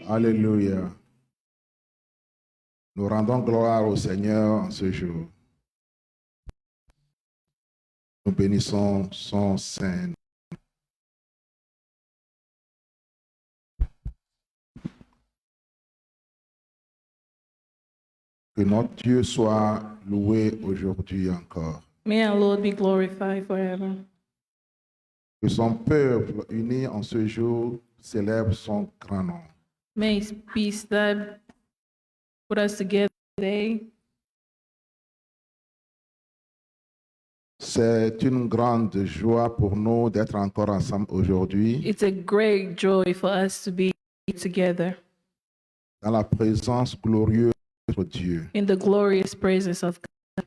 Alléluia. Nous rendons gloire au Seigneur en ce jour. Nous bénissons son Saint. Que notre Dieu soit loué aujourd'hui encore. May our Lord be glorified forever. Que son peuple uni en ce jour célèbre son grand nom. May His peace that put us together today. C'est une grande joie pour nous d'être encore ensemble aujourd'hui It's a great joy for us to be together dans la présence glorieuse de notre Dieu. in the glorious presence of God.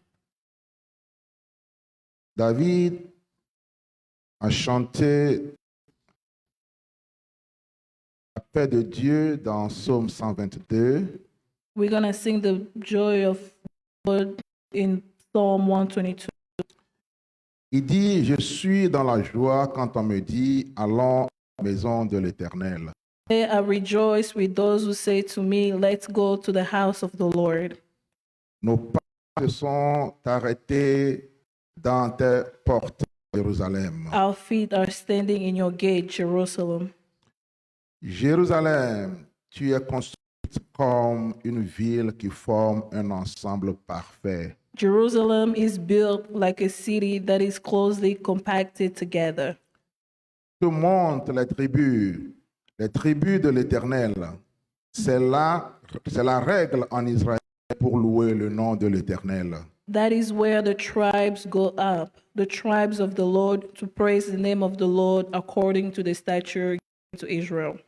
David a chanté la paix de Dieu dans Psaume 122. We're going to sing the joy of God in Psalm 122. Il dit, je suis dans la joie quand on me dit, allons à la maison de l'Éternel. There I rejoice with those who say to me, let's go to the house of the Lord. Nos pas se sont arrêtés dans tes portes, Jérusalem. Our feet are standing in your gate, Jerusalem. Jérusalem, tu es construite comme une ville qui forme un ensemble parfait. Jerusalem is built like a city that is closely compacted together. Que montent les tribus de l'Éternel. C'est la règle en Israël pour louer le nom de l'Éternel. That is where the tribes go up, the tribes of the Lord, to praise the name of the Lord according to the stature given to Israel.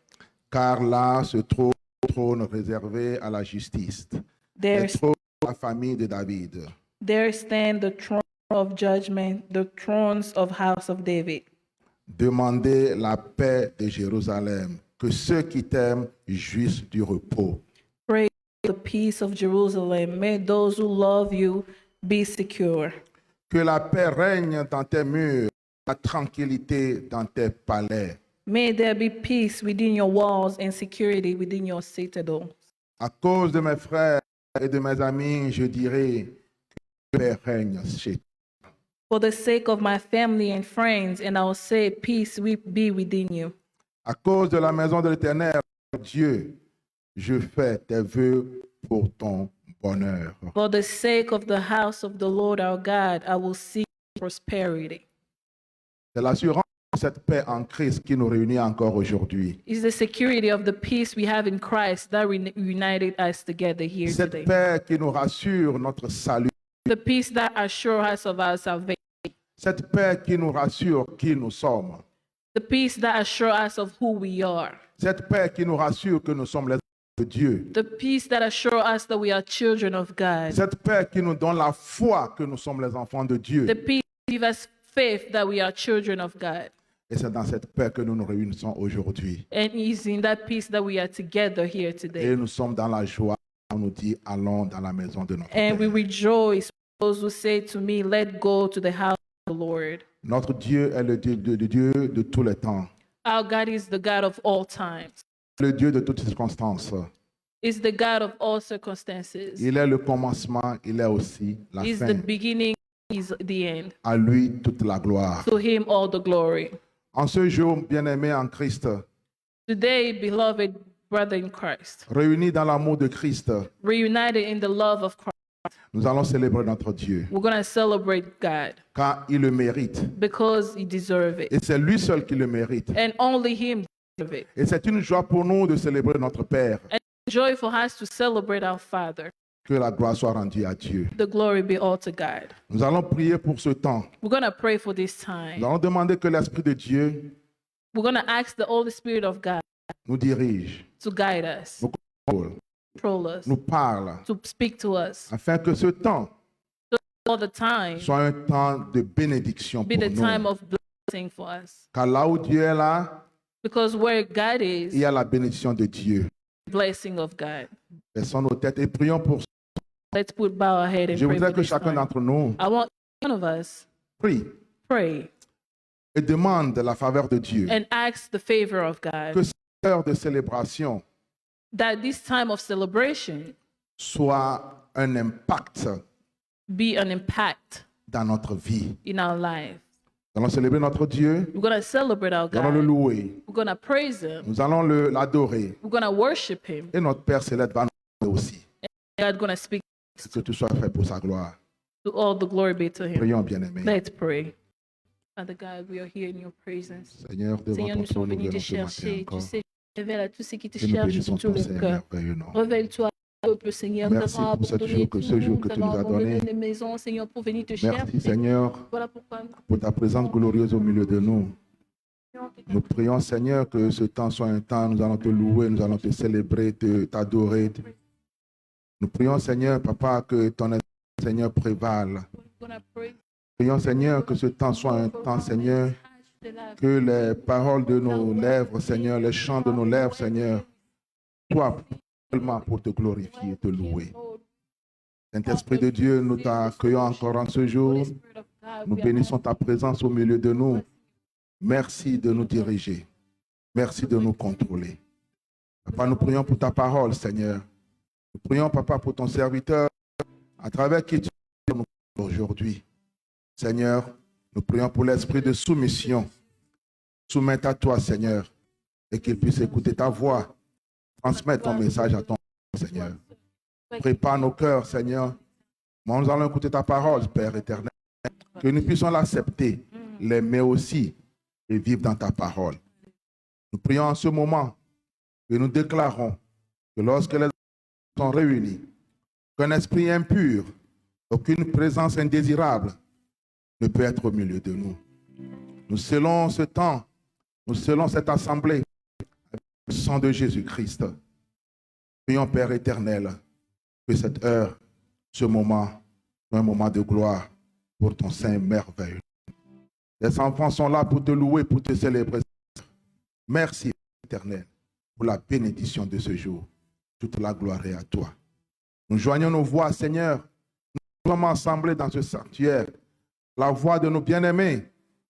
Car là se trouve le trône réservé à la justice. Le trône de la famille de David. There stand the throne of judgment, the thrones of house of David. Demandez la paix de Jérusalem, que ceux qui t'aiment jouissent du repos. Praise the peace of Jerusalem. May those who love you be secure. Que la paix règne dans tes murs, la tranquillité dans tes palais. May there be peace within your walls and security within your citadel. À cause de mes frères et de mes amis, je dirai que la paix règne chez toi. For the sake of my family and friends, and I will say, peace will be within you. À cause de la maison de l'Éternel, Dieu, je fais tes vœux pour ton bonheur. For the sake of the house of the Lord our God, I will seek prosperity. C'est l'assurance de cette paix en Christ qui nous réunit encore aujourd'hui. It's the security of the peace we have in Christ that united us together here Cette today. paix qui nous rassure notre salut. The peace that assures us of our salvation. Cette paix qui nous rassure qui nous sommes. The peace that assures us of who we are. Cette paix qui nous rassure que nous sommes les enfants de Dieu. The peace that assures us that we are children of God. Cette paix qui nous donne la foi que nous sommes les enfants de Dieu. The peace that gives us faith that we are children of God. Et c'est dans cette paix que nous nous réunissons aujourd'hui. And it's in that peace that we are together here Et today. nous sommes dans la joie. On nous dit, allons dans la maison de notre And we Père. rejoice those who say to me, let go to the house of the Lord. Notre Dieu est le Dieu de tous les temps. Our God is the God of all times. Le Dieu de toutes circonstances. Is the God of all circumstances. Il est le commencement, il est aussi la Is the fin. beginning, is the end. À lui toute la gloire. To him all the glory. En ce jour, bien-aimés en Christ, Today, beloved brother in Christ, réunis dans l'amour de Christ, reunited in the love of Christ, nous allons célébrer notre Dieu, we're going to celebrate God car il le mérite. because he deserves it. Et c'est lui seul qui le mérite. And only him deserves it. Et c'est une joie pour nous de célébrer notre Père. And joy for us to celebrate our Father. Que la gloire soit rendue à Dieu. The glory be all to God. Nous allons prier pour ce temps. We're going to pray for this Nous time. allons demander que l'Esprit de Dieu We're going to ask the Holy Spirit of God nous dirige, to guide us, nous contrôle control us, nous parle, to speak to us afin que ce temps all the time, soit un temps de bénédiction be pour the time nous. of blessing for us. Car là où Dieu est là, Because where God il y is, a la bénédiction de Dieu. blessing of God. Baissons nos têtes et prions pour ça. Let's bow our head and Je pray voudrais for que this chacun time. d'entre nous I want one of us prie pray et demande la faveur de Dieu. and ask the favor of God, Que cette heure de célébration that this time of celebration soit un impact be an impact dans notre vie. in our life. Nous allons célébrer notre Dieu, We're going to celebrate our nous allons le God. louer, We're going to praise Him. nous allons l'adorer. We're going to worship Him. Et notre Père Céleste va nous aider aussi. God's going to speak. Que tout soit fait pour sa gloire. To all the glory be to Him. Prions, bien-aimés. Let's pray. Father God, we are here in your presence. Seigneur, devant Seigneur, ton nous sommes trône, nous venus te venons ce matin chercher. Tu encore. sais, révèle à tous ceux qui te Et nous cherchent bénissons de tout ton le Seigneur cœur. merveilleux nom. Révèle-toi, peuple Seigneur. Nous Merci avons pour ce abandonné jour que tout, tu nous nous avons as donné. abandonné les maisons, Seigneur, pour venir te Merci chercher. Seigneur Voilà pourquoi pour ta présence glorieuse au milieu de nous. Nous prions Seigneur que ce temps soit un temps, nous allons te louer, nous allons te célébrer, t'adorer. Nous prions Seigneur, Papa, que ton esprit, Seigneur, prévale. we're going to pray. Prions Seigneur que ce temps soit un temps, Seigneur, que les paroles de nos lèvres, Seigneur, les chants de nos lèvres, Seigneur, soient seulement pour te glorifier et te louer. Saint-Esprit de Dieu, nous t'accueillons encore en ce jour. Nous bénissons ta présence au milieu de nous. Merci de nous diriger. Merci de nous contrôler. Papa, nous prions pour ta parole, Seigneur. Nous prions, Papa, pour ton serviteur, à travers qui tu nous parles aujourd'hui. Seigneur, nous prions pour l'esprit de soumission. Soumets à toi, Seigneur, et qu'il puisse écouter ta voix, transmettre ton message à ton Seigneur. Prépare nos cœurs, Seigneur. Nous allons écouter ta parole, Père éternel, que nous puissions l'accepter, l'aimer aussi et vivre dans ta parole. Nous prions en ce moment que nous déclarons que lorsque les sont réunis, qu'un esprit impur, aucune présence indésirable ne peut être au milieu de nous. Nous scellons ce temps, nous scellons cette assemblée avec le sang de Jésus-Christ. Prions, Père éternel, que cette heure, ce moment, soit un moment de gloire pour ton Saint merveilleux. Les enfants sont là pour te louer, pour te célébrer. Merci, éternel, pour la bénédiction de ce jour. Toute la gloire est à toi. Nous joignons nos voix, Seigneur. Nous sommes assemblés dans ce sanctuaire. La voix de nos bien-aimés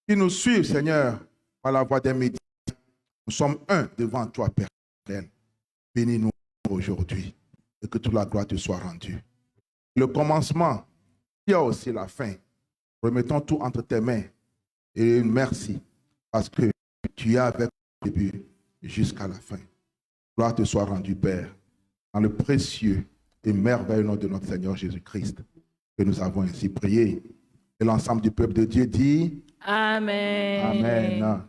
qui nous suivent, Seigneur, par la voix des médias. Nous sommes un devant toi, Père éternel. Bénis-nous aujourd'hui et que toute la gloire te soit rendue. Le commencement, il y a aussi la fin. Remettons tout entre tes mains et merci parce que tu es avec le début jusqu'à la fin. Gloire te soit rendue, Père, dans le précieux et merveilleux nom de notre Seigneur Jésus-Christ, que nous avons ainsi prié. Et l'ensemble du peuple de Dieu dit Amen. Amen.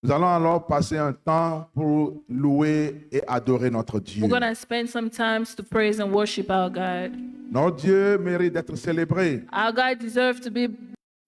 Nous allons alors passer un temps pour louer et adorer notre Dieu. We're going to spend some time to praise and worship our God. Notre Dieu mérite d'être célébré, Our God deserves to be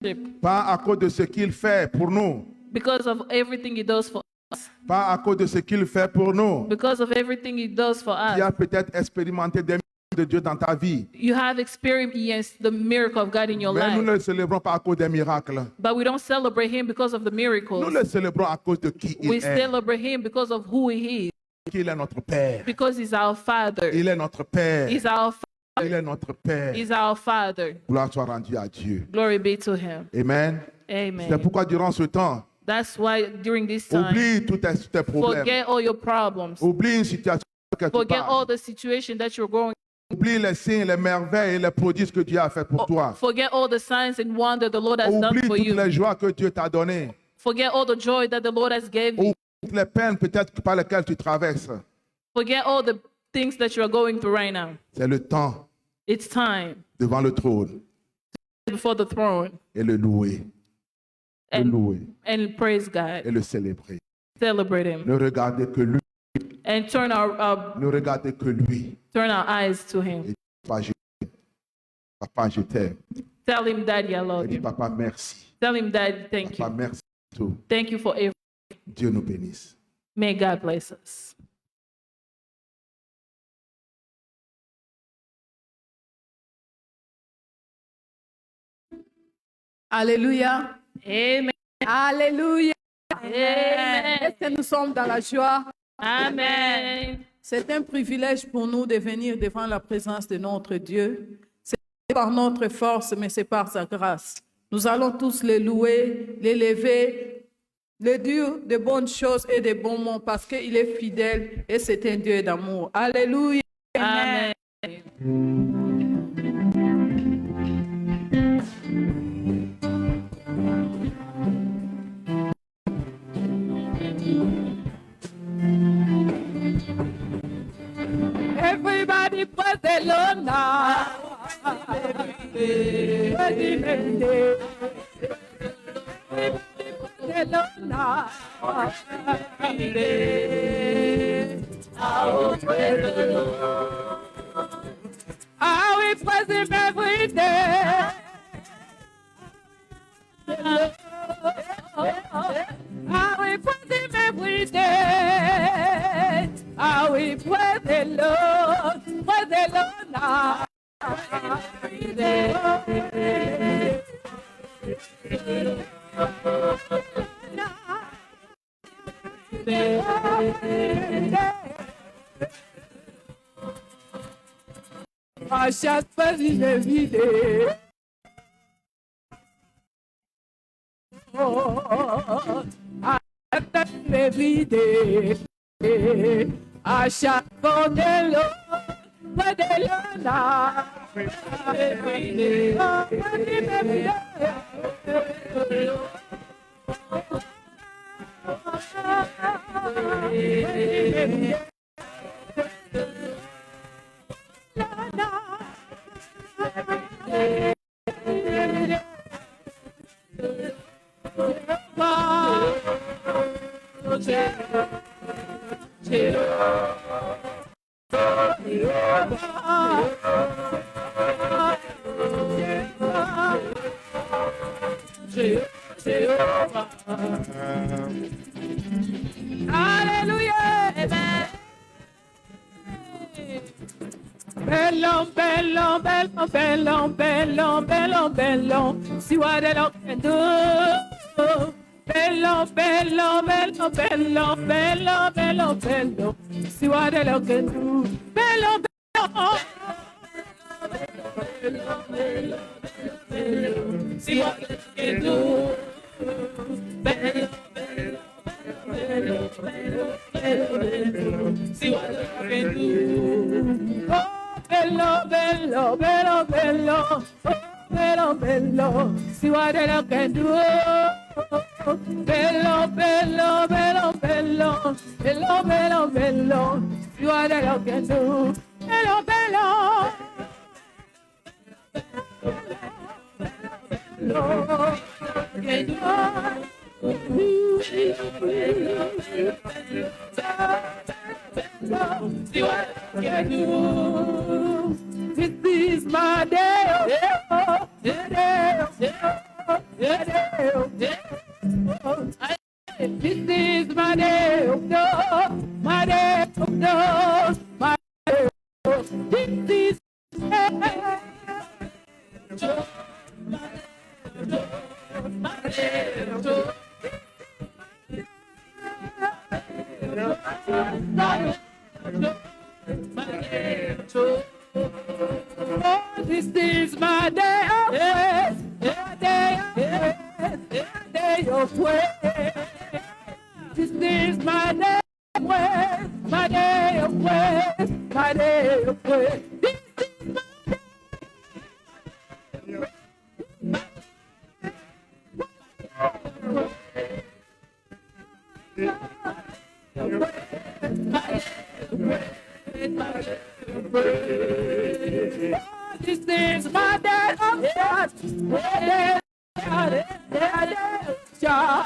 worshipped pas à cause de ce qu'il fait pour nous, because of everything He does for us, pas à cause de ce qu'il fait pour nous. because of everything He does for Tu as us. peut-être expérimenté des miracles de Dieu dans ta vie, You have experienced the miracle of God in your mais nous ne life, le célébrons pas à cause des miracles. but we don't celebrate Him because of the Nous miracles. le célébrons à cause de qui We il est. celebrate Him because of who He is, Qu'il est notre Père. because He's our Father. Il est notre Père. He's our Il est notre Père. He's our Father. Gloire soit rendue à Dieu. Glory be to Him. Amen. C'est Amen. pourquoi durant ce temps, That's why during this time, oublie tous tes problèmes. forget all your problems. Oublie une situation que tu Forget all passes. the situation that you're going. Oublie les signes, les merveilles et les prodiges que Dieu a fait pour toi. Forget all the signs and wonder the Lord has done Oublie for toutes you. les joies que Dieu t'a données. Forget all the joy that the Lord has given you. Oublie toutes les peines peut-être par lesquelles tu traverses. Forget all the things that you're going through right now. C'est le temps It's time devant le trône before the throne et le louer. Le and, louer and praise et God. le célébrer. Celebrate Him. Ne regardez que lui. And turn Ne regardez que lui. our eyes to Him. Papa, je t'aime. Papa, je t'aime. Tell Him, Daddy, I Et love dis, you. papa, merci. Tell Him, Daddy, thank Papa, you. merci pour tout. Thank you for everything. Dieu nous bénisse. May God bless us. Alléluia. Amen. Alléluia. Amen. Est-ce que nous sommes dans la joie? Amen. C'est un privilège pour nous de venir devant la présence de notre Dieu. C'est par notre force, mais c'est par sa grâce. Nous allons tous le louer, l'élever, le dire de bonnes choses et de bons mots parce qu'il est fidèle et c'est un Dieu d'amour. Alléluia. Amen. Everybody praise the Lord now. Praise the Lord now. I will praise him every day. I will praise him every day. I will praise the Lord now. Every day. À chaque fois, il est vidé. À chaque fois, vidé. À chaque fois, de l'eau, de Alléluia. Bellon, bellon, bellon, bellon, bellon, bellon, bellon. See what the Lord can do. Bellon, bellon, bellon, bellon, bellon, bellon, bellon. See what the Lord can do. Bellon, bellon. See what the Lord can do. Bellon, bellon, bellon, bellon. See what the Lord can do. Oh, bello, bello, bello, bello, oh, bello, bello, see what the Lord can do. Bello, bello, bello, bello, bello, bello, bello, see what the Lord can do. Bello, bello, bello, can do. See what I can do. This is my day. This is my day of joy, my day of joy, my day of joy. This is my day of joy, my day of joy. This is my day of praise, my day of praise, my day of praise. This is my day of praise, my day of praise, my day of praise. This is my day. This is my day of joy, my day of joy.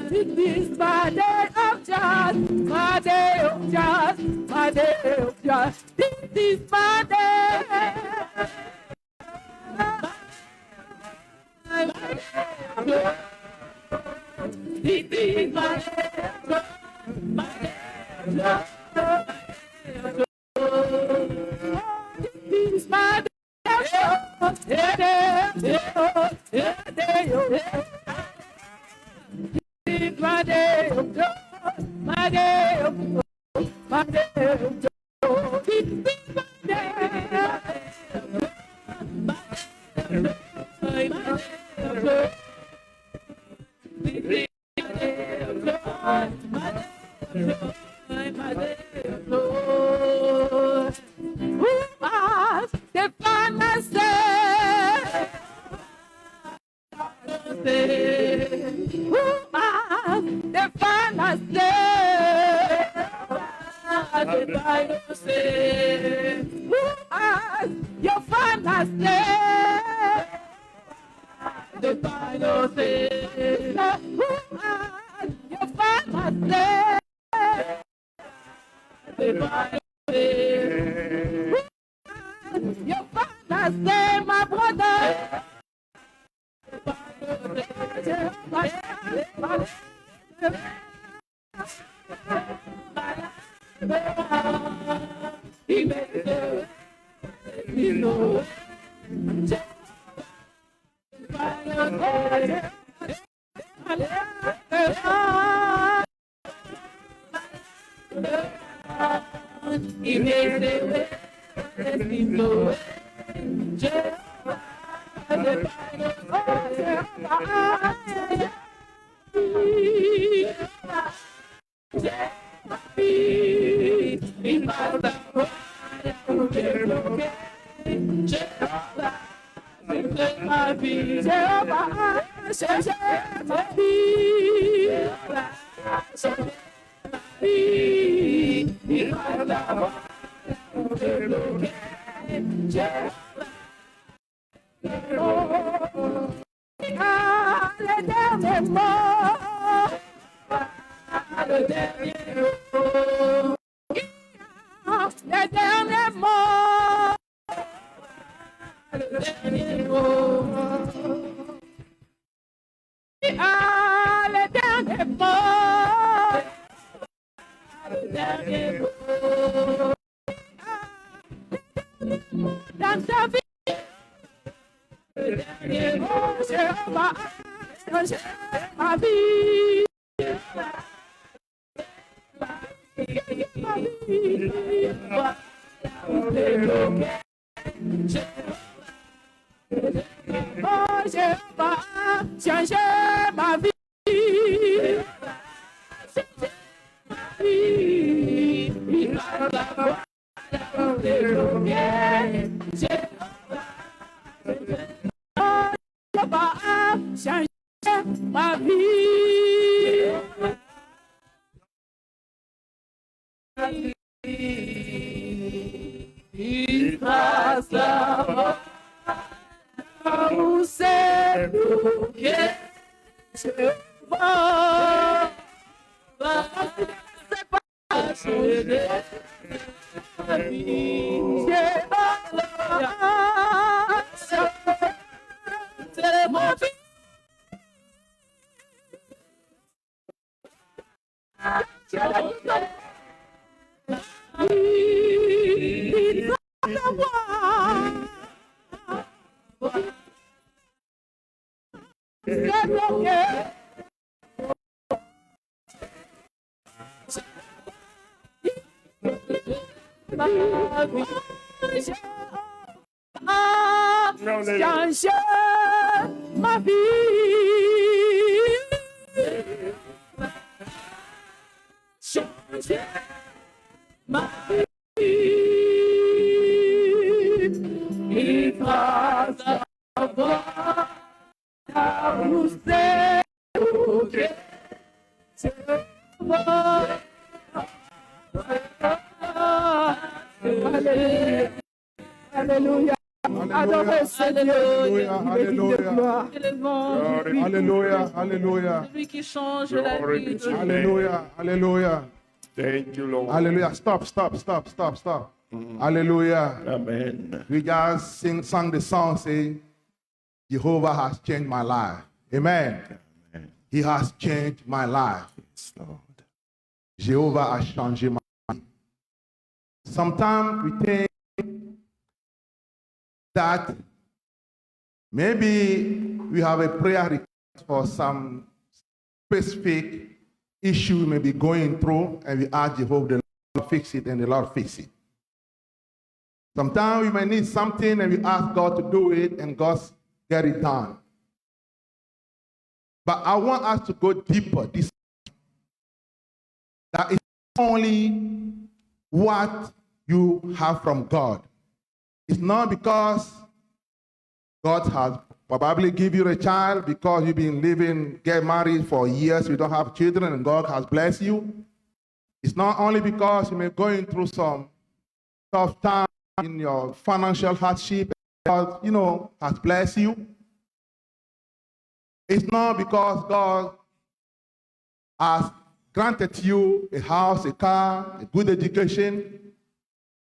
This is my day of joy, my day of joy, my day of joy. This is my day. This is my day, my day. This is my day. My day of joy, my day of joy, my day of joy. Your father said, the Bible says, your father said, the Bible says, your father said, my brother, the Bible says, he made it, you know. He made it, you know. Ma vie, il passe là-bas, où c'est nous qui se va, c'est pas changer ma vie, j'ai la c'est mon vie. Change ma vie. Change ma vie. Il va savoir où c'est que c'est bon. Alléluia. Adorez ce Dieu. Alléluia. Alléluia. Alléluia. Celui qui change la vie de Alléluia. Alléluia. Thank you, Lord. Hallelujah. Stop. Hallelujah. Amen. We just sang the song saying, Jehovah has changed my life. Amen. Amen. He has changed my life. Yes, Lord. Jehovah has changed my life. Sometimes we think that maybe we have a prayer request for some specific issue we may be going through, and we ask Jehovah the Lord to fix it, and the Lord fix it. Sometimes we may need something, and we ask God to do it, and God get it done. But I want us to go deeper. That is only what you have from God. It's not because God has probably give you a child because you've been living, get married for years, you don't have children, and God has blessed you. It's not only because you may be going through some tough time in your financial hardship, God, has blessed you. It's not because God has granted you a house, a car, a good education.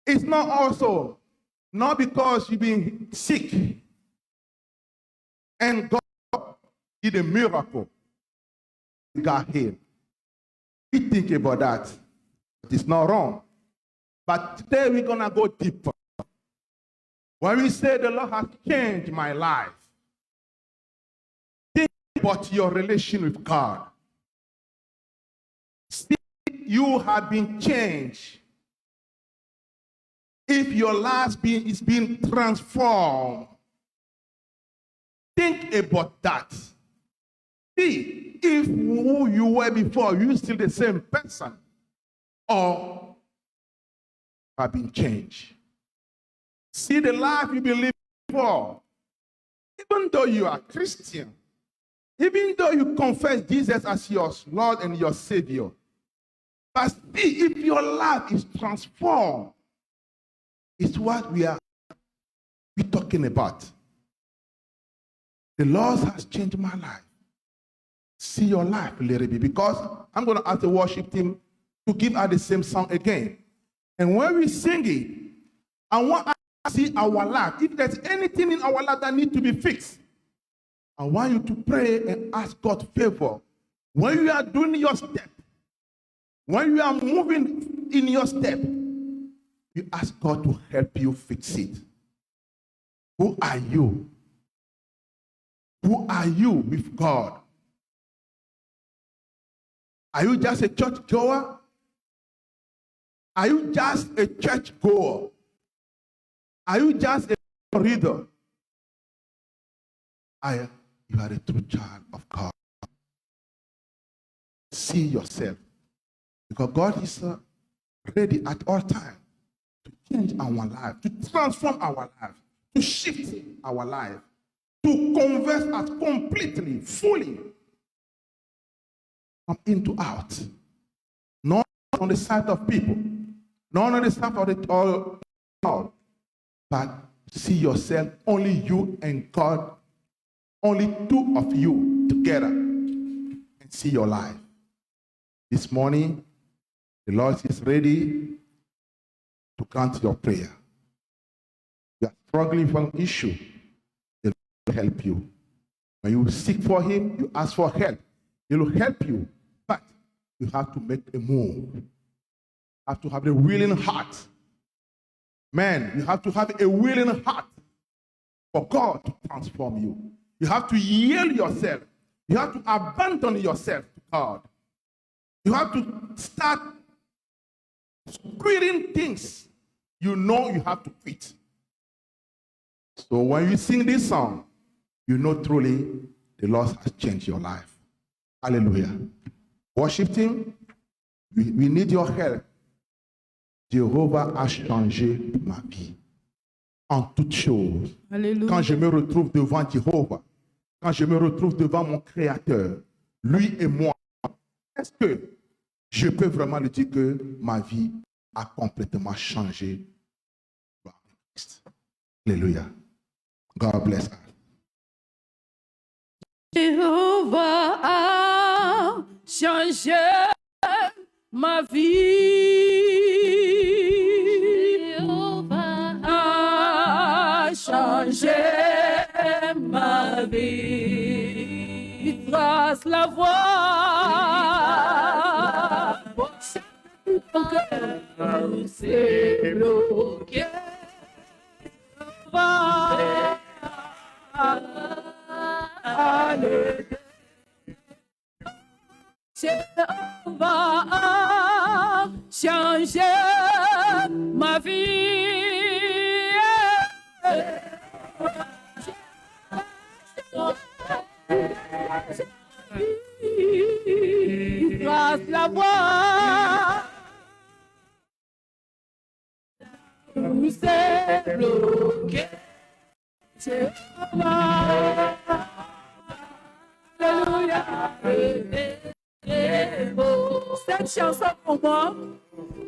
It's not because you've been sick and God did a miracle. You got healed. We think about that. It's not wrong. But today we're going to go deeper. When we say the Lord has changed my life, think about your relation with God. See, you have been changed. If your life is being transformed, think about that. See, if who you were before, you're still the same person, or have been changed. See the life you've been living before. Even though you are Christian, even though you confess Jesus as your Lord and your Savior, but see if your life is transformed, it's what we're talking about. The Lord has changed my life. See your life, little bit, because I'm going to ask the worship team to give us the same song again. And when we sing it, I want us to see our life. If there's anything in our life that needs to be fixed, I want you to pray and ask God favor. When you are doing your step, when you are moving in your step, you ask God to help you fix it. Who are you? Who are you with God? Are you just a church goer? Are you just a church goer? Are you just a reader? You are a true child of God. See yourself. Because God is ready at all times to change our life, to transform our life, to shift our life, to convert us completely, fully, from in to out. Not on the side of people, not on the side of the all, but see yourself, only you and God, only two of you together, and see your life. This morning, the Lord is ready to grant your prayer. You are struggling with an issue, the Lord will help you. When you seek for Him, you ask for help. He will help you, but you have to make a move. You have to have a willing heart. Man, you have to have a willing heart for God to transform you. You have to yield yourself. You have to abandon yourself to God. You have to start quitting things you know you have to quit. So when you sing this song, you know truly the Lord has changed your life. Hallelujah. Worship Him. We need your help. Jéhovah a changé ma vie en toutes choses. Alléluia. Quand je me retrouve devant Jéhovah, quand je me retrouve devant mon Créateur, lui et moi, est-ce que je peux vraiment lui dire que ma vie a complètement changé? Alléluia. God bless us. Jéhovah a changé ma vie. Jéhovah a changé ma vie. Il trace la voie. Ton cœur s'est bloqué. Jéhovah a le Jéhovah a changé ma vie. Grâce la voix, où s'est bloqué. Jéhovah, Alléluia. Cette chanson pour moi,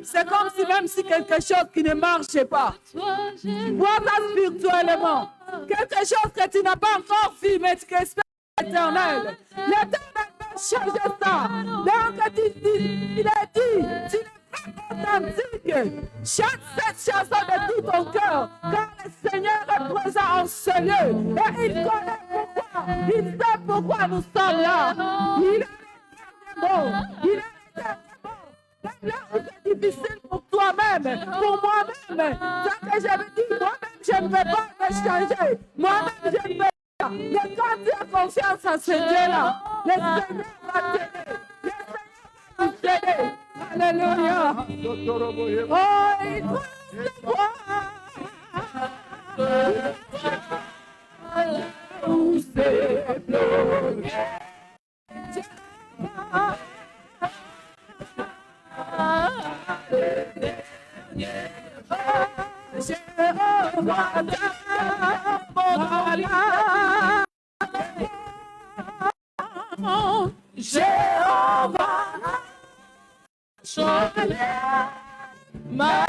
c'est comme si même si quelque chose qui ne marchait pas, vois-toi spirituellement, quelque chose que tu n'as pas encore vu, mais que espères l'éternel. L'éternel va changer ça. Donc il a dit, tu n'es pas authentique. Chante cette chanson de tout ton cœur, car le Seigneur est présent en ce lieu. Et il connaît pourquoi, il sait pourquoi nous sommes là. Il est bon, il est l'éternel bon. Même là où c'est difficile pour toi-même, pour moi-même, ça que j'avais dit, moi-même je ne vais pas me changer. Moi-même je ne vais pas. Mais quand tu as confiance en ce Dieu-là, le Seigneur va t'aider. Le Seigneur va nous aider. Alléluia. Oh, il doit où c'est bloqué. Jéhovah, changé ma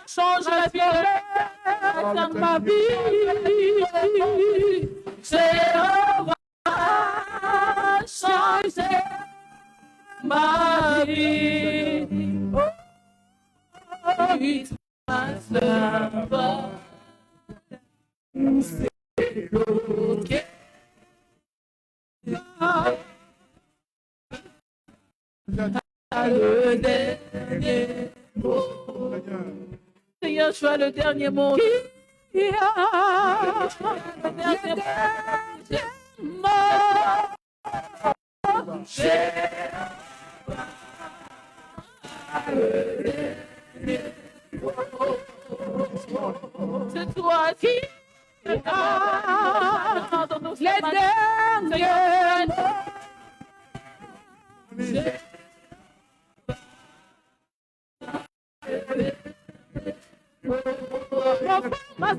change la vie dans ma vie. Jéhovah, change ma vie. C'est bloqué. Le dernier mot. Seigneur, tu as le dernier mot. Qui a le dernier mot? C'est toi qui as les derniers mots. Ma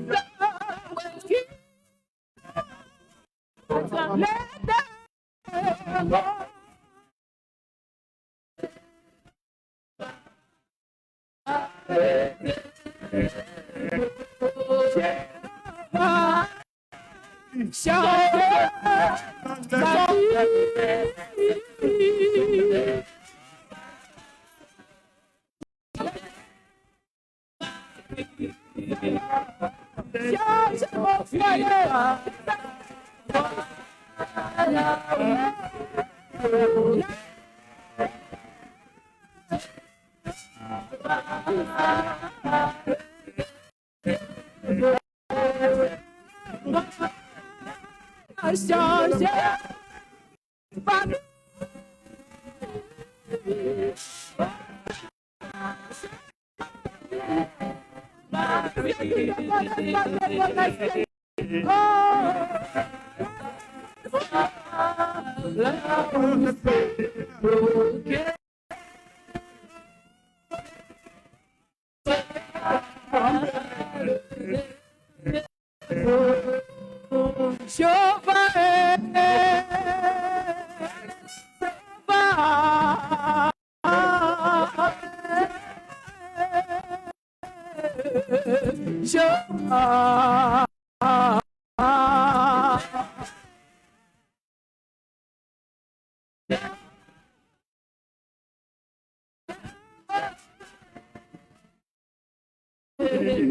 sœur, qui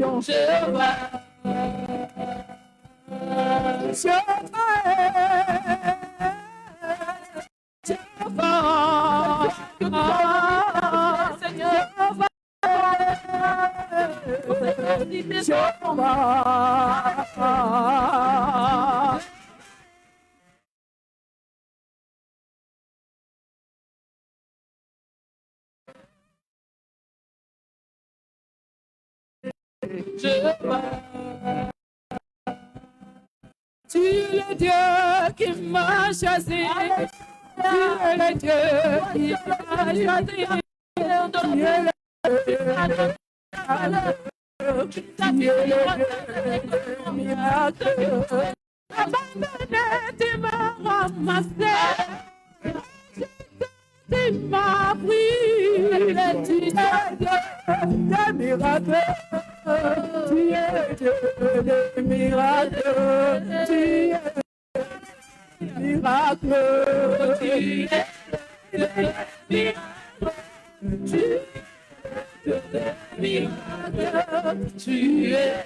prions. Tu es le Dieu qui m'a choisi. Tu es le Dieu qui m'a choisi. Tu es le miracle. Abandonné, tu m'as ramassé. Tu m'as pris. Tu es Dieu des miracles. Tu es Dieu des miracles. Tu es miracle. Tu es miracle. Tu es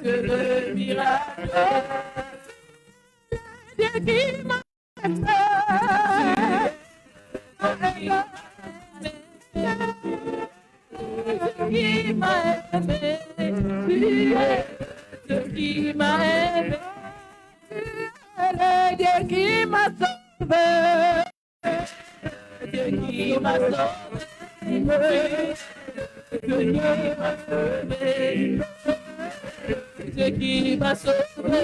le miracle. Dieu qui m'a fait. Qui m'a aimé, tu es Dieu qui m'a aimé, le Dieu qui m'a sauvé, Dieu qui m'a sauvé, Dieu qui m'a sauvé, Dieu qui m'a sauvé,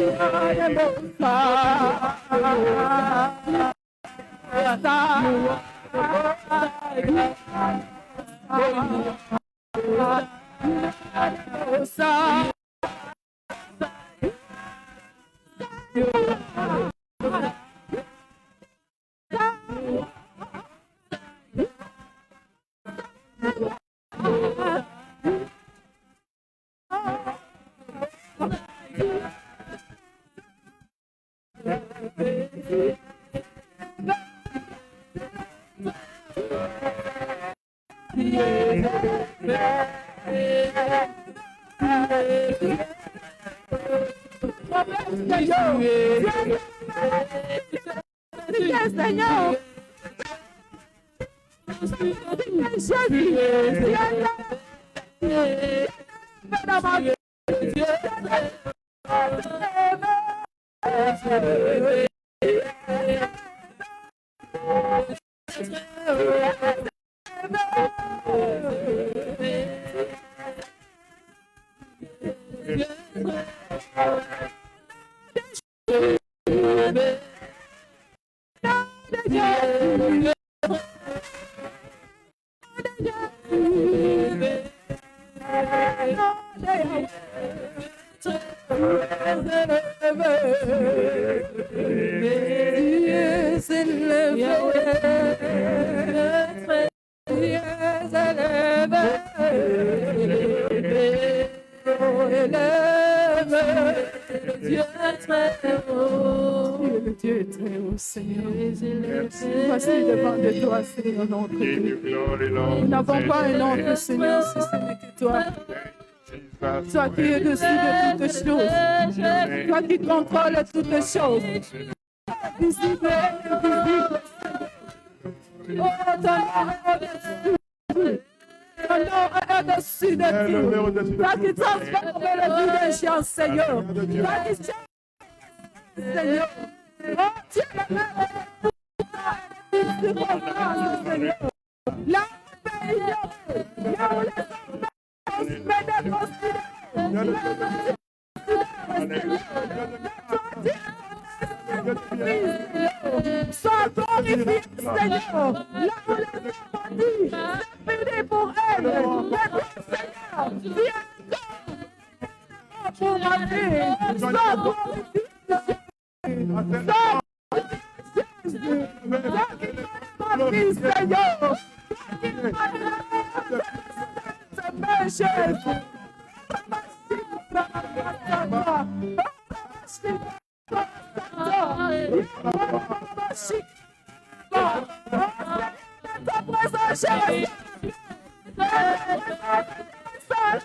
Seigneur, voici devant de toi, Seigneur, notre Dieu. Nous n'avons pas un autre Seigneur si ce n'est que toi. Toi qui es dessus de toutes choses. Toi qui contrôles toutes choses. Visible et invisible. Oh, ton nom est au-dessus de tout. Toi qui transformes la vie des gens, Seigneur. Toi qui changes, Seigneur. Oh, tu es la mère. Là où sois glorifié, Seigneur. Là où les hommes ont dit, c'est fini pour elle. Mais toi, Seigneur, viens encore pour ma vie. Sois glorifié. Seigneur,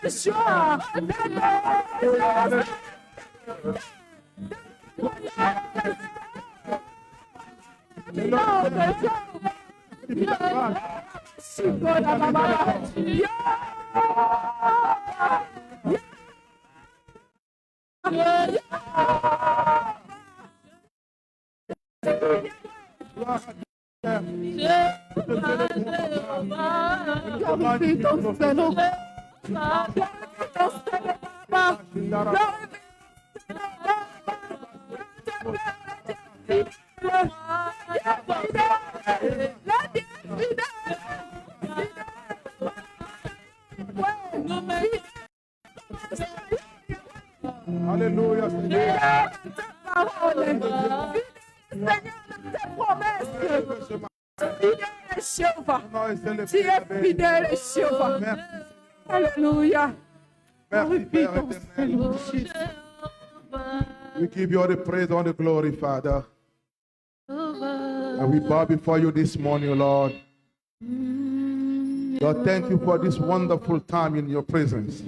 joie, glorifie ton Seigneur. Glorifie ton Seigneur, Papa. Glorifie Alléluia, Seigneur. Seigneur, tes promesses. Fidèle Jéhovah. Tu es fidèle Jéhovah. Merci, Alléluia. merci, Glorifie Père ton éternel. Seigneur, Jésus. We give you all the praise and the glory, Father. And we bow before you this morning, Lord. Lord, thank you for this wonderful time in your presence.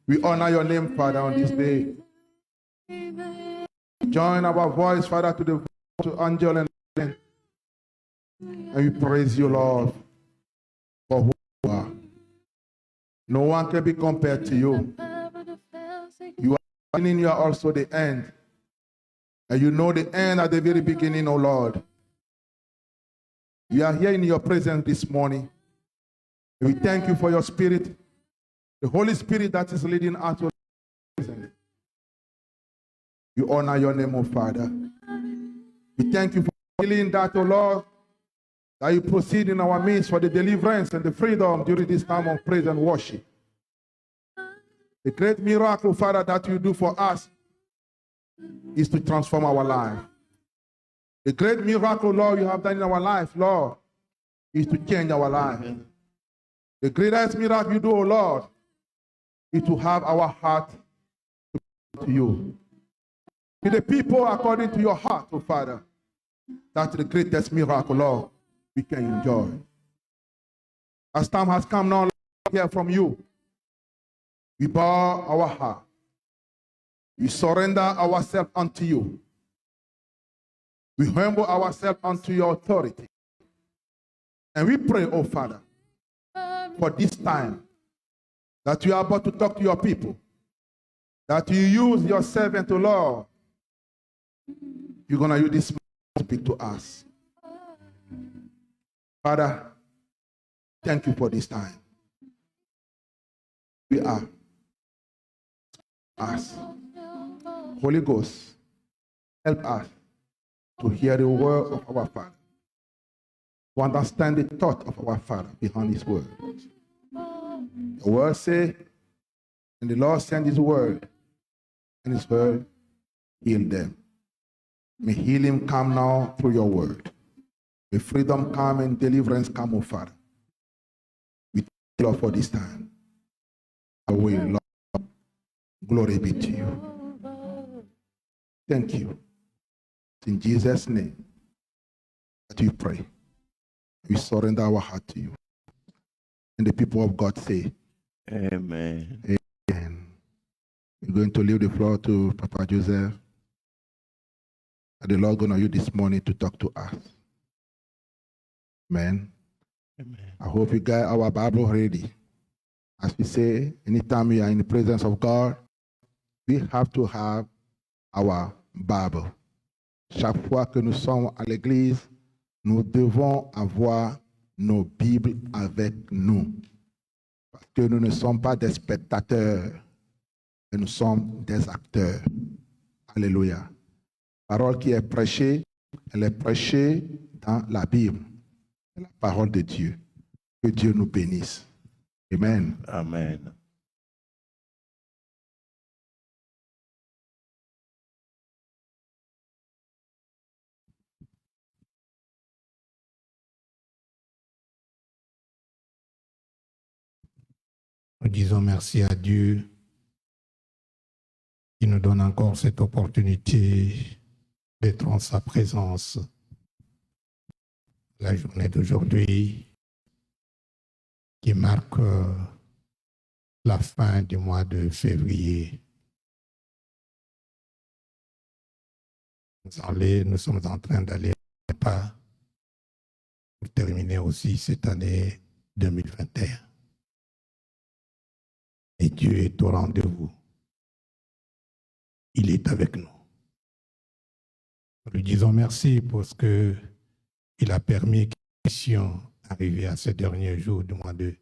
We honor your name, Father, on this day. Join our voice, Father, to the voice of angel and and we praise you, Lord, for who you are. No one can be compared to you. You are the beginning, you are also the end. And you know the end at the very beginning, oh Lord. We are here in your presence this morning. We thank you for your spirit, the Holy Spirit that is leading us to your presence. We honor your name, oh Father. We thank you for healing that, oh Lord, that you proceed in our midst for the deliverance and the freedom during this time of praise and worship. The great miracle, Father, that you do for us is to transform our life. The great miracle, Lord, you have done in our life, Lord, is to change our life. The greatest miracle you do, oh Lord, is to have our heart to you. Be the people according to your heart, oh Father. That's the greatest miracle, Lord, we can enjoy. As time has come now, Lord, to hear from you. We bow our heart. We surrender ourselves unto you. We humble ourselves unto your authority. And we pray, oh Father, for this time that you are about to talk to your people, that you use your servant, oh Lord. You're going to use this to speak to us. Father, thank you for this time. We are us. Holy Ghost, help us to hear the word of our Father, to understand the thought of our Father behind his word. The word say, and the Lord sent his word, and his word healed them. May healing come now through your word. May freedom come and deliverance come, O Father. We thank you, Lord, for this time. I will, Lord, glory be to you. Thank you. It's in Jesus' name that we pray. We surrender our heart to you. And the people of God say, Amen. Amen. We're going to leave the floor to Papa Joseph. And the Lord going to use this morning to talk to us. Amen. Amen. I hope you got our Bible ready. As we say, anytime we are in the presence of God, we have to have our Bible. Chaque fois que nous sommes à l'église, nous devons avoir nos Bibles avec nous. Parce que nous ne sommes pas des spectateurs, mais nous sommes des acteurs. Alléluia. La parole qui est prêchée, elle est prêchée dans la Bible. C'est la parole de Dieu. Que Dieu nous bénisse. Amen. Amen. Nous disons merci à Dieu qui nous donne encore cette opportunité d'être en sa présence. La journée d'aujourd'hui, qui marque la fin du mois de février. Nous sommes en train d'aller pas pour terminer aussi cette année 2021. Et Dieu est au rendez-vous. Il est avec nous. Nous lui disons merci parce qu'il a permis que nous puissions arriver à ce dernier jour du mois de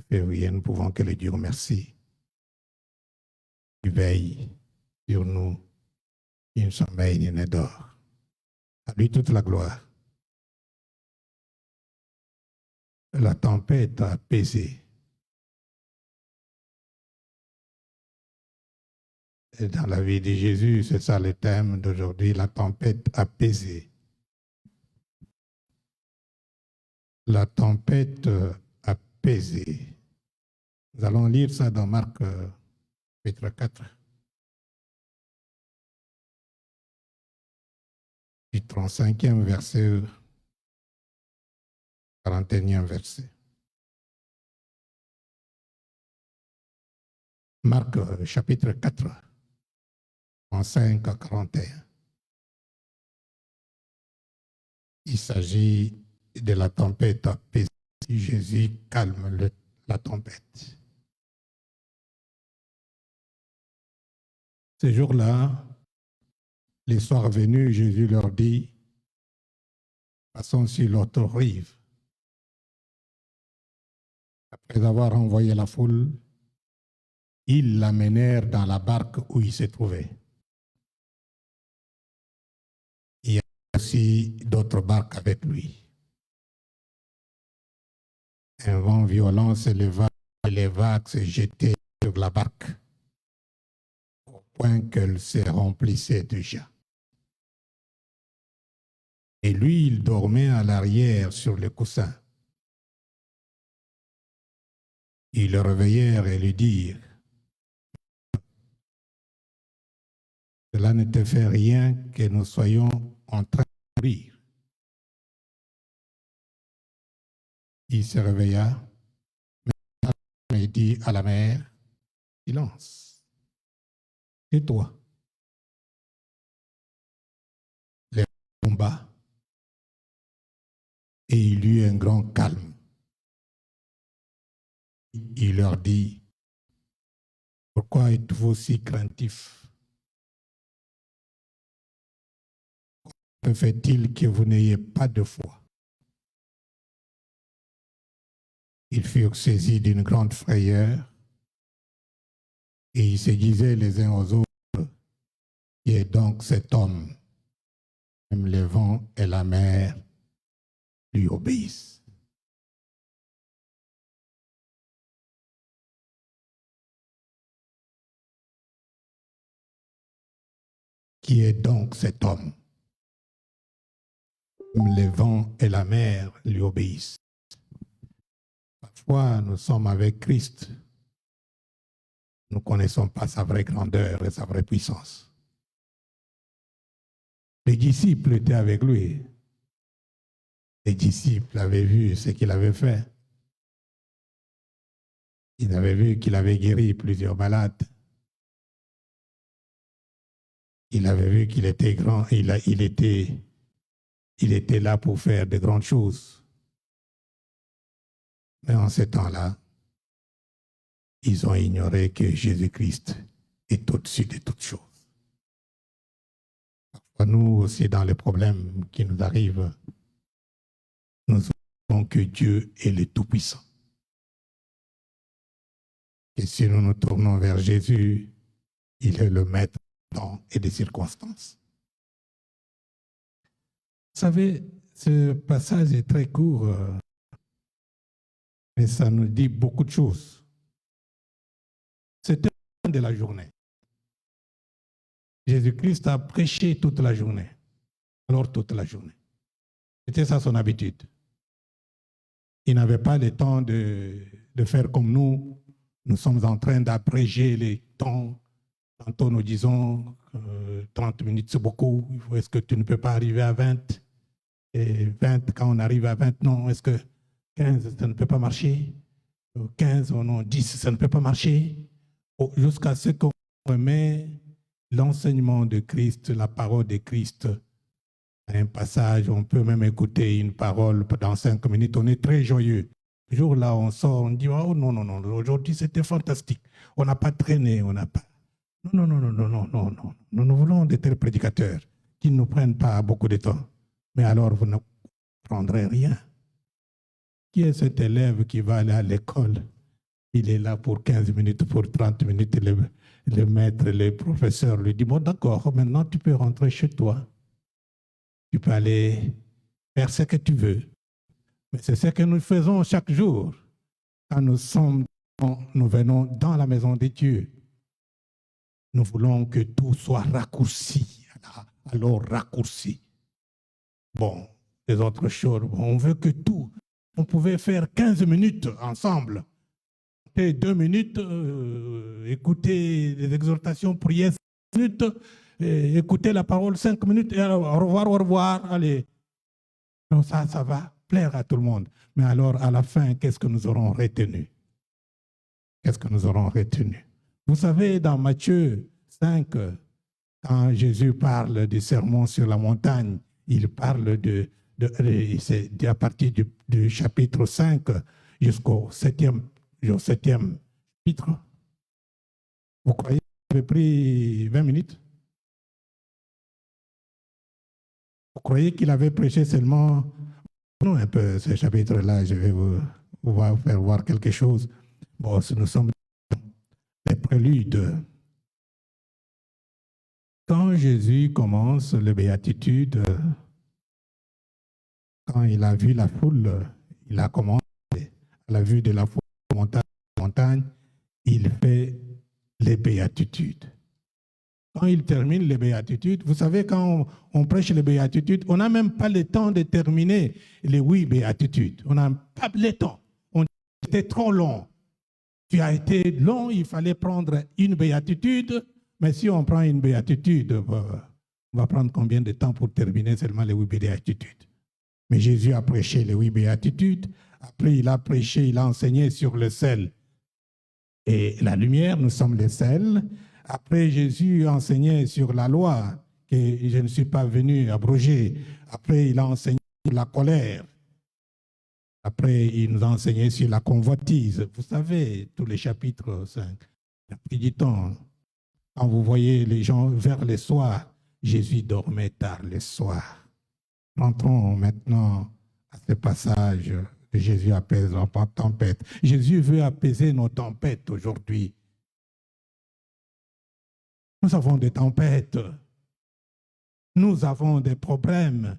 février. Nous pouvons que lui dire merci. Il veille sur nous. Il ne sommeille ni ne dort. À lui toute la gloire. La tempête a apaisé. Et dans la vie de Jésus, c'est ça le thème d'aujourd'hui, la tempête apaisée. La tempête apaisée. Nous allons lire ça dans Marc chapitre 4. Du 35e verset, 41e verset. Marc chapitre 4, 35 à 41. Il s'agit de la tempête apaisée. Jésus calme la tempête. Ce jour-là, les soirs venus, Jésus leur dit, passons sur l'autre rive. Après avoir envoyé la foule, ils l'amenèrent dans la barque où il se trouvait. Il y a aussi d'autres barques avec lui. Un vent violent se leva et les vagues se jetaient sur la barque, au point qu'elle se remplissait déjà. Et lui, il dormait à l'arrière sur le coussin. Ils le réveillèrent et lui dirent, « Cela ne te fait rien que nous soyons en train de mourir. » Il se réveilla, mais dit à la mer, « Silence, tais-toi. » Les vents tomba et il y eut un grand calme. Il leur dit, « Pourquoi êtes-vous si craintifs? Que fait-il que vous n'ayez pas de foi? » Ils furent saisis d'une grande frayeur et ils se disaient les uns aux autres, « Qui est donc cet homme? Même les vents et la mer lui obéissent. » Qui est donc cet homme? Les vents et la mer lui obéissent. Parfois, nous sommes avec Christ. Nous ne connaissons pas sa vraie grandeur et sa vraie puissance. Les disciples étaient avec lui. Les disciples avaient vu ce qu'il avait fait. Ils avaient vu qu'il avait guéri plusieurs malades. Il avait vu qu'il était grand, il était là pour faire de grandes choses. Mais en ce temps-là, ils ont ignoré que Jésus-Christ est au-dessus de toutes choses. Parfois, nous aussi, dans les problèmes qui nous arrivent, nous savons que Dieu est le Tout-Puissant. Et si nous nous tournons vers Jésus, il est le maître des temps et des circonstances. Vous savez, ce passage est très court, mais ça nous dit beaucoup de choses. C'était la fin de la journée. Jésus-Christ a prêché toute la journée. Alors toute la journée. C'était ça son habitude. Il n'avait pas le temps de faire comme nous. Nous sommes en train d'abréger les temps. Tantôt nous disons 30 minutes c'est beaucoup. Est-ce que tu ne peux pas arriver à 20? Et 20, quand on arrive à 20, non. Est-ce que 15, ça ne peut pas marcher? 15, ou non 10, ça ne peut pas marcher. Jusqu'à ce qu'on remet l'enseignement de Christ, la parole de Christ à un passage. On peut même écouter une parole pendant 5 minutes. On est très joyeux. Le jour-là, on sort, on dit, oh non, non, non, aujourd'hui c'était fantastique. On n'a pas traîné, on n'a pas. Non, non, non, non, non, non, non. Nous voulons des tels prédicateurs qui ne nous prennent pas beaucoup de temps. Mais alors, vous ne prendrez rien. Qui est cet élève qui va aller à l'école? Il est là pour 15 minutes, pour 30 minutes. Le maître, le professeur lui dit, bon, d'accord, maintenant tu peux rentrer chez toi. Tu peux aller faire ce que tu veux. Mais c'est ce que nous faisons chaque jour. Quand nous venons dans la maison de Dieu, nous voulons que tout soit raccourci. Alors raccourci. Bon, les autres choses, on veut que tout. On pouvait faire 15 minutes ensemble. 2 minutes, écouter les exhortations, prier 5 minutes, écouter la parole 5 minutes, et alors, au revoir, allez. Donc ça va plaire à tout le monde. Mais alors, à la fin, qu'est-ce que nous aurons retenu? Qu'est-ce que nous aurons retenu? Vous savez, dans Matthieu 5, quand Jésus parle du sermon sur la montagne, il parle c'est à partir du chapitre 5 jusqu'au 7e chapitre. Vous croyez qu'il avait pris 20 minutes? Vous croyez qu'il avait prêché seulement... Non, un peu ce chapitre-là, je vais vous faire voir quelque chose. Bon, nous sommes les préludes. Quand Jésus commence les béatitudes, quand il a vu la foule, il a commencé à la vue de la foule montagne, il fait les béatitudes. Quand il termine les béatitudes, vous savez, quand on prêche les béatitudes, on n'a même pas le temps de terminer les 8 béatitudes. On n'a pas le temps. C'était trop long. Tu as été long, il fallait prendre une béatitude, mais si on prend une béatitude, on va prendre combien de temps pour terminer seulement les 8 béatitudes? Mais Jésus a prêché les 8 béatitudes. Après, il a prêché, il a enseigné sur le sel et la lumière. Nous sommes le sel. Après, Jésus a enseigné sur la loi, que je ne suis pas venu abroger. Après, il a enseigné sur la colère. Après, il nous a enseigné sur la convoitise. Vous savez, tous les chapitres 5. Il a pris du temps. Quand vous voyez les gens vers le soir, Jésus dormait tard le soir. Rentrons maintenant à ce passage de Jésus apaise la tempête. Jésus veut apaiser nos tempêtes aujourd'hui. Nous avons des tempêtes. Nous avons des problèmes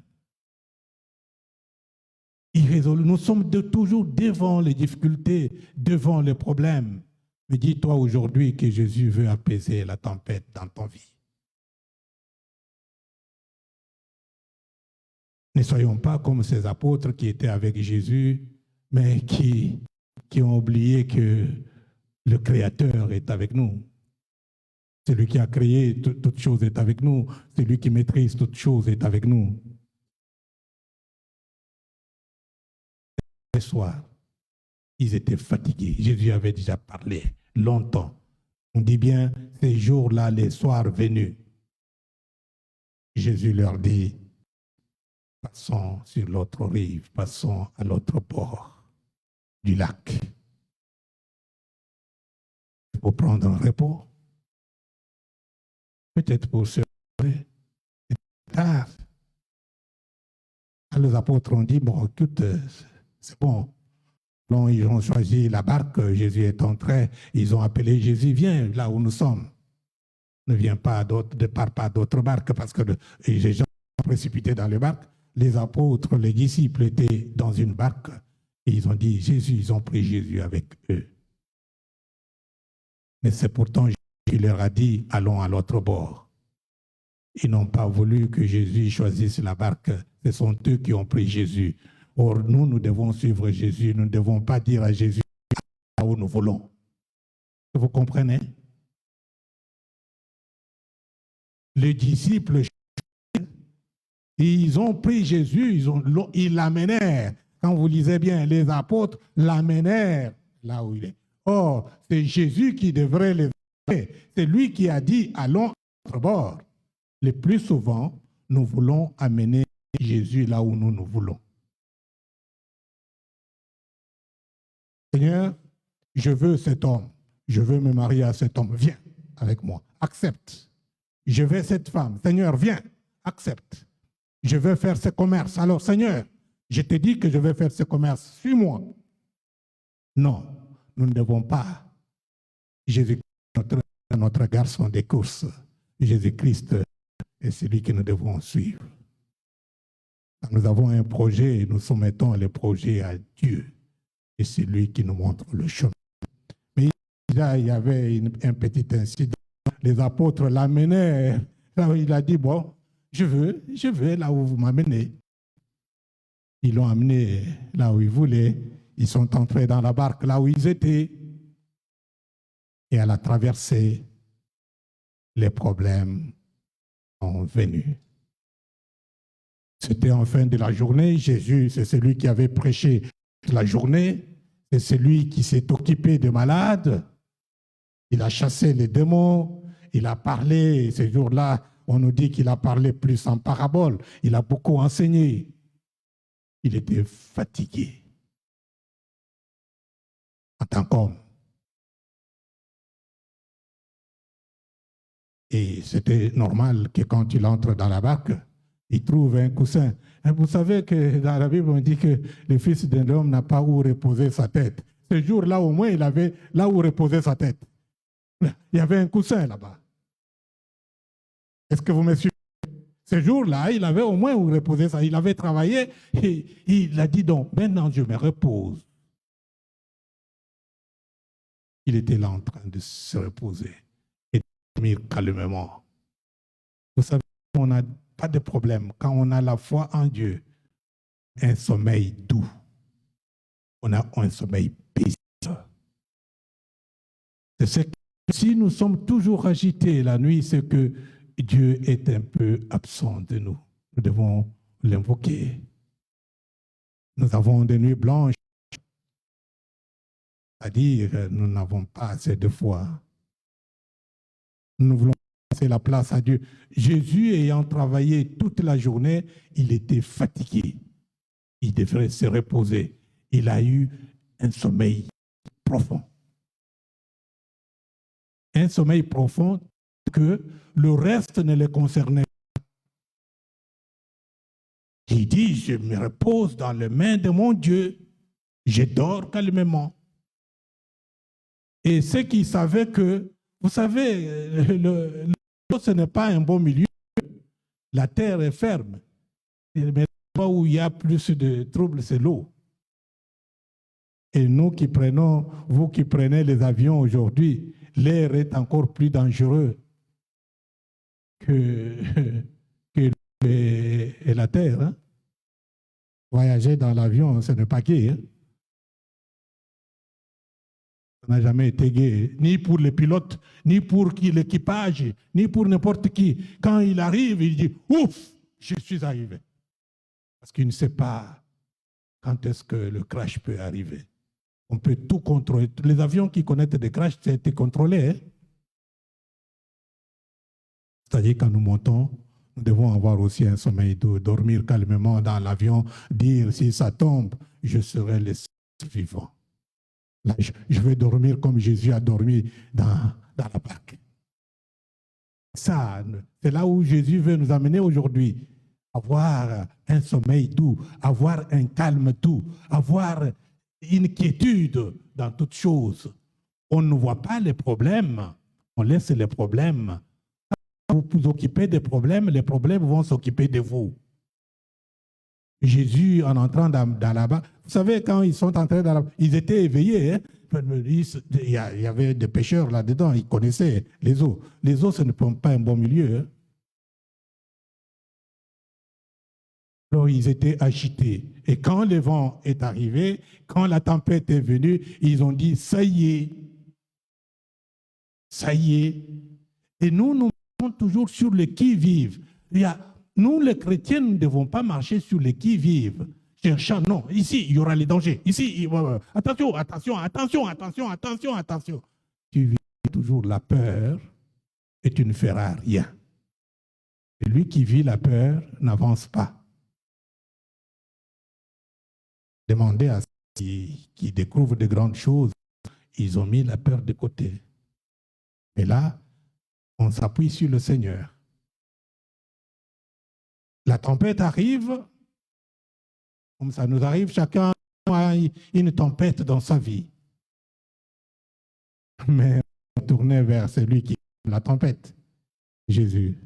irrésolus. Nous sommes toujours devant les difficultés, devant les problèmes. Mais dis-toi aujourd'hui que Jésus veut apaiser la tempête dans ton vie. Ne soyons pas comme ces apôtres qui étaient avec Jésus, mais qui ont oublié que le Créateur est avec nous. Celui qui a créé toutes choses est avec nous. Celui qui maîtrise toutes choses est avec nous. Le soir, ils étaient fatigués. Jésus avait déjà parlé longtemps. On dit bien, ces jours-là, les soirs venus. Jésus leur dit, passons sur l'autre rive, passons à l'autre bord du lac. Pour prendre un repos. Peut-être pour se lever. C'est tard. Les apôtres ont dit, bon, écoute, c'est bon. Donc, ils ont choisi la barque, Jésus est entré, ils ont appelé Jésus, viens là où nous sommes. Ne viens pas ne pars pas d'autres barques parce que les gens sont précipités dans les barques. Les apôtres, les disciples étaient dans une barque et ils ont dit Jésus, ils ont pris Jésus avec eux. Mais c'est pourtant Jésus qui leur a dit allons à l'autre bord. Ils n'ont pas voulu que Jésus choisisse la barque. Ce sont eux qui ont pris Jésus. Or, nous devons suivre Jésus. Nous ne devons pas dire à Jésus là où nous voulons. Vous comprenez? Les disciples, ils ont pris Jésus, ils l'amenèrent. Quand vous lisez bien, les apôtres l'amenèrent là où il est. Or, c'est Jésus qui devrait les amener. C'est lui qui a dit, allons à notre bord. Le plus souvent, nous voulons amener Jésus là où nous voulons. Seigneur, je veux cet homme. Je veux me marier à cet homme. Viens avec moi. Accepte. Je veux cette femme. Seigneur, viens. Accepte. Je veux faire ce commerce. Alors, Seigneur, je te dis que je vais faire ce commerce. Suis-moi. Non, nous ne devons pas. Jésus-Christ est notre garçon des courses. Jésus-Christ est celui que nous devons suivre. Quand nous avons un projet, nous soumettons le projet à Dieu. Et c'est lui qui nous montre le chemin. Mais déjà, il y avait un petit incident. Les apôtres l'amenaient. Il a dit, bon, je veux là où vous m'amenez. Ils l'ont amené là où ils voulaient. Ils sont entrés dans la barque là où ils étaient. Et à la traversée, les problèmes sont venus. C'était en fin de la journée. Jésus, c'est celui qui avait prêché la journée. C'est celui qui s'est occupé des malades. Il a chassé les démons. Il a parlé. Ces jours-là, on nous dit qu'il a parlé plus en parabole. Il a beaucoup enseigné. Il était fatigué en tant qu'homme. Et c'était normal que quand il entre dans la barque, il trouve un coussin. Et vous savez que dans la Bible, on dit que le Fils de l'homme n'a pas où reposer sa tête. Ce jour-là, au moins, il avait là où reposer sa tête. Il y avait un coussin là-bas. Est-ce que vous me suivez? Ce jour-là, il avait au moins où reposer ça. Il avait travaillé et il a dit donc, maintenant je me repose. Il était là en train de se reposer et de dormir calmement. Vous savez, on n'a pas de problème. Quand on a la foi en Dieu, un sommeil doux. On a un sommeil paisible. C'est ce que, si nous sommes toujours agités la nuit, c'est que Dieu est un peu absent de nous. Nous devons l'invoquer. Nous avons des nuits blanches, c'est-à-dire que nous n'avons pas assez de foi. Nous voulons passer la place à Dieu. Jésus, ayant travaillé toute la journée, il était fatigué. Il devrait se reposer. Il a eu un sommeil profond. Un sommeil profond que le reste ne le concernait pas. Il dit, je me repose dans les mains de mon Dieu, je dors calmement. Et ceux qui savaient que, vous savez, l'eau, ce n'est pas un bon milieu, la terre est ferme. Mais là où il y a plus de troubles, c'est l'eau. Et nous qui prenons, vous qui prenez les avions aujourd'hui, l'air est encore plus dangereux que la terre. Hein? Voyager dans l'avion, ce n'est pas gai. Hein? Ça n'a jamais été gai, ni pour les pilotes, ni pour l'équipage, ni pour n'importe qui. Quand il arrive, il dit « Ouf, je suis arrivé ». Parce qu'il ne sait pas quand est-ce que le crash peut arriver. On peut tout contrôler. Les avions qui connaissent des crashs, ça a été contrôlé. Hein? C'est-à-dire quand nous montons, nous devons avoir aussi un sommeil doux, dormir calmement dans l'avion, dire si ça tombe, je serai le seul vivant. Là, je vais dormir comme Jésus a dormi dans la barque. Ça, c'est là où Jésus veut nous amener aujourd'hui. Avoir un sommeil doux, avoir un calme doux, avoir une quiétude dans toutes choses. On ne voit pas les problèmes, on laisse les problèmes. Vous vous occupez des problèmes, les problèmes vont s'occuper de vous. Jésus, en entrant dans la barque, vous savez, quand ils sont entrés dans la barque, ils étaient éveillés. Hein? Il y avait des pêcheurs là-dedans, ils connaissaient les eaux. Les eaux, ce n'est pas un bon milieu. Hein? Alors, ils étaient agités. Et quand le vent est arrivé, quand la tempête est venue, ils ont dit, ça y est. Ça y est. Et nous sommes toujours sur le qui-vive. Nous, les chrétiens, nous ne devons pas marcher sur le qui-vive. cherchant. Non, ici, il y aura les dangers. Ici, attention, attention, attention, attention, attention, attention. Tu vis toujours la peur et tu ne feras rien. Celui qui vit la peur n'avance pas. Demandez à ceux qui découvrent de grandes choses, ils ont mis la peur de côté. Et là, on s'appuie sur le Seigneur. La tempête arrive, comme ça nous arrive, chacun a une tempête dans sa vie. Mais on tournait vers celui qui aime la tempête, Jésus.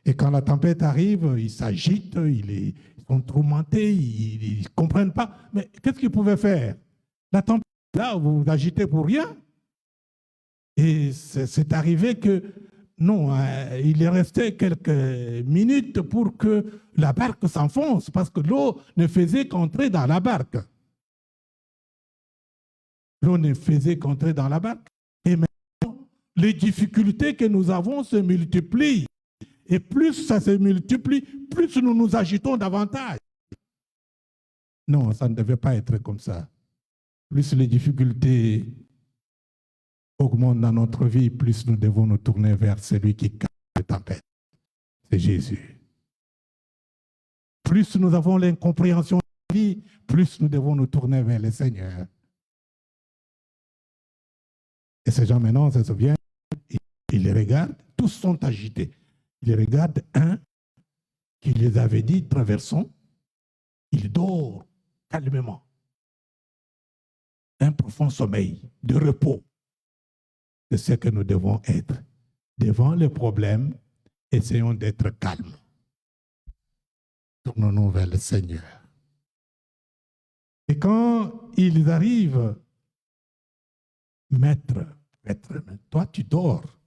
Et quand la tempête arrive, ils s'agitent, ils sont tourmentés, ils ne comprennent pas. Mais qu'est-ce qu'ils pouvaient faire? La tempête, là, vous vous agitez pour rien. Et c'est arrivé que, non, il est resté quelques minutes pour que la barque s'enfonce, parce que l'eau ne faisait qu'entrer dans la barque. L'eau ne faisait qu'entrer dans la barque. Et maintenant, les difficultés que nous avons se multiplient. Et plus ça se multiplie, plus nous nous agitons davantage. Non, ça ne devait pas être comme ça. Plus les difficultés augmentent dans notre vie, plus nous devons nous tourner vers celui qui calme les tempêtes. C'est Jésus. Plus nous avons l'incompréhension de la vie, plus nous devons nous tourner vers le Seigneur. Et ces gens maintenant se souviennent, ils les regardent, tous sont agités. Ils regardent un qui les avait dit, traversons, il dort calmement. Un profond sommeil de repos. C'est ce que nous devons être. Devant les problèmes, essayons d'être calmes. Tournons-nous vers le Seigneur. Et quand ils arrivent, Maître, toi tu dors.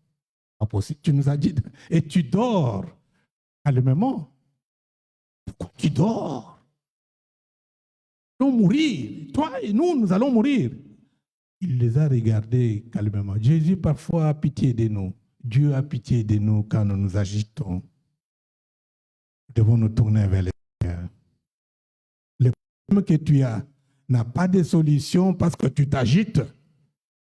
Pas possible, tu nous as dit, et tu dors calmement. Pourquoi tu dors? Nous allons mourir. Toi et nous allons mourir. Il les a regardés calmement. Jésus parfois a pitié de nous. Dieu a pitié de nous quand nous nous agitons. Nous devons nous tourner vers le Seigneur. Le problème que tu as n'a pas de solution parce que tu t'agites.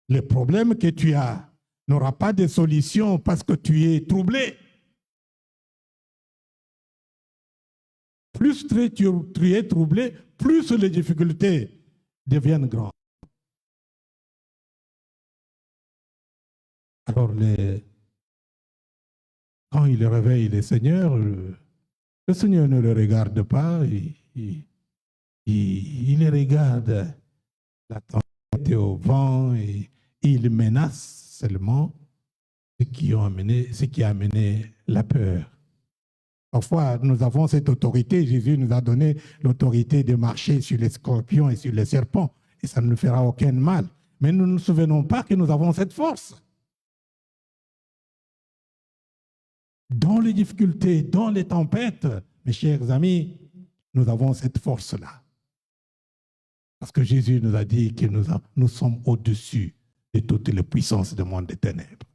Le problème que tu as n'aura pas de solution parce que tu es troublé. Plus tu es troublé, plus les difficultés deviennent grandes. Alors, quand il réveille le Seigneur ne le regarde pas, il regarde la tempête au vent et il menace seulement ce qui a amené la peur. Parfois, nous avons cette autorité. Jésus nous a donné l'autorité de marcher sur les scorpions et sur les serpents, et ça ne nous fera aucun mal. Mais nous ne nous souvenons pas que nous avons cette force. Dans les difficultés, dans les tempêtes, mes chers amis, nous avons cette force-là. Parce que Jésus nous a dit que nous sommes au-dessus de toutes les puissances du monde des ténèbres.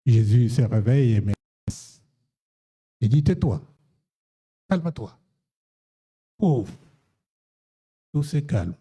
Jésus se réveille et menace. Il dit, tais-toi, calme-toi. Pauvre, tout se calme.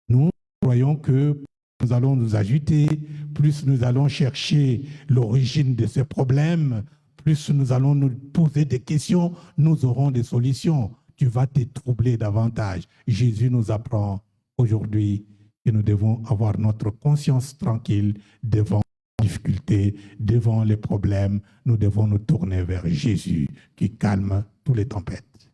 Nous croyons que nous allons nous agiter, plus nous allons chercher l'origine de ces problèmes, plus nous allons nous poser des questions, nous aurons des solutions. Tu vas te troubler davantage. Jésus nous apprend aujourd'hui que nous devons avoir notre conscience tranquille devant les difficultés, devant les problèmes. Nous devons nous tourner vers Jésus qui calme toutes les tempêtes.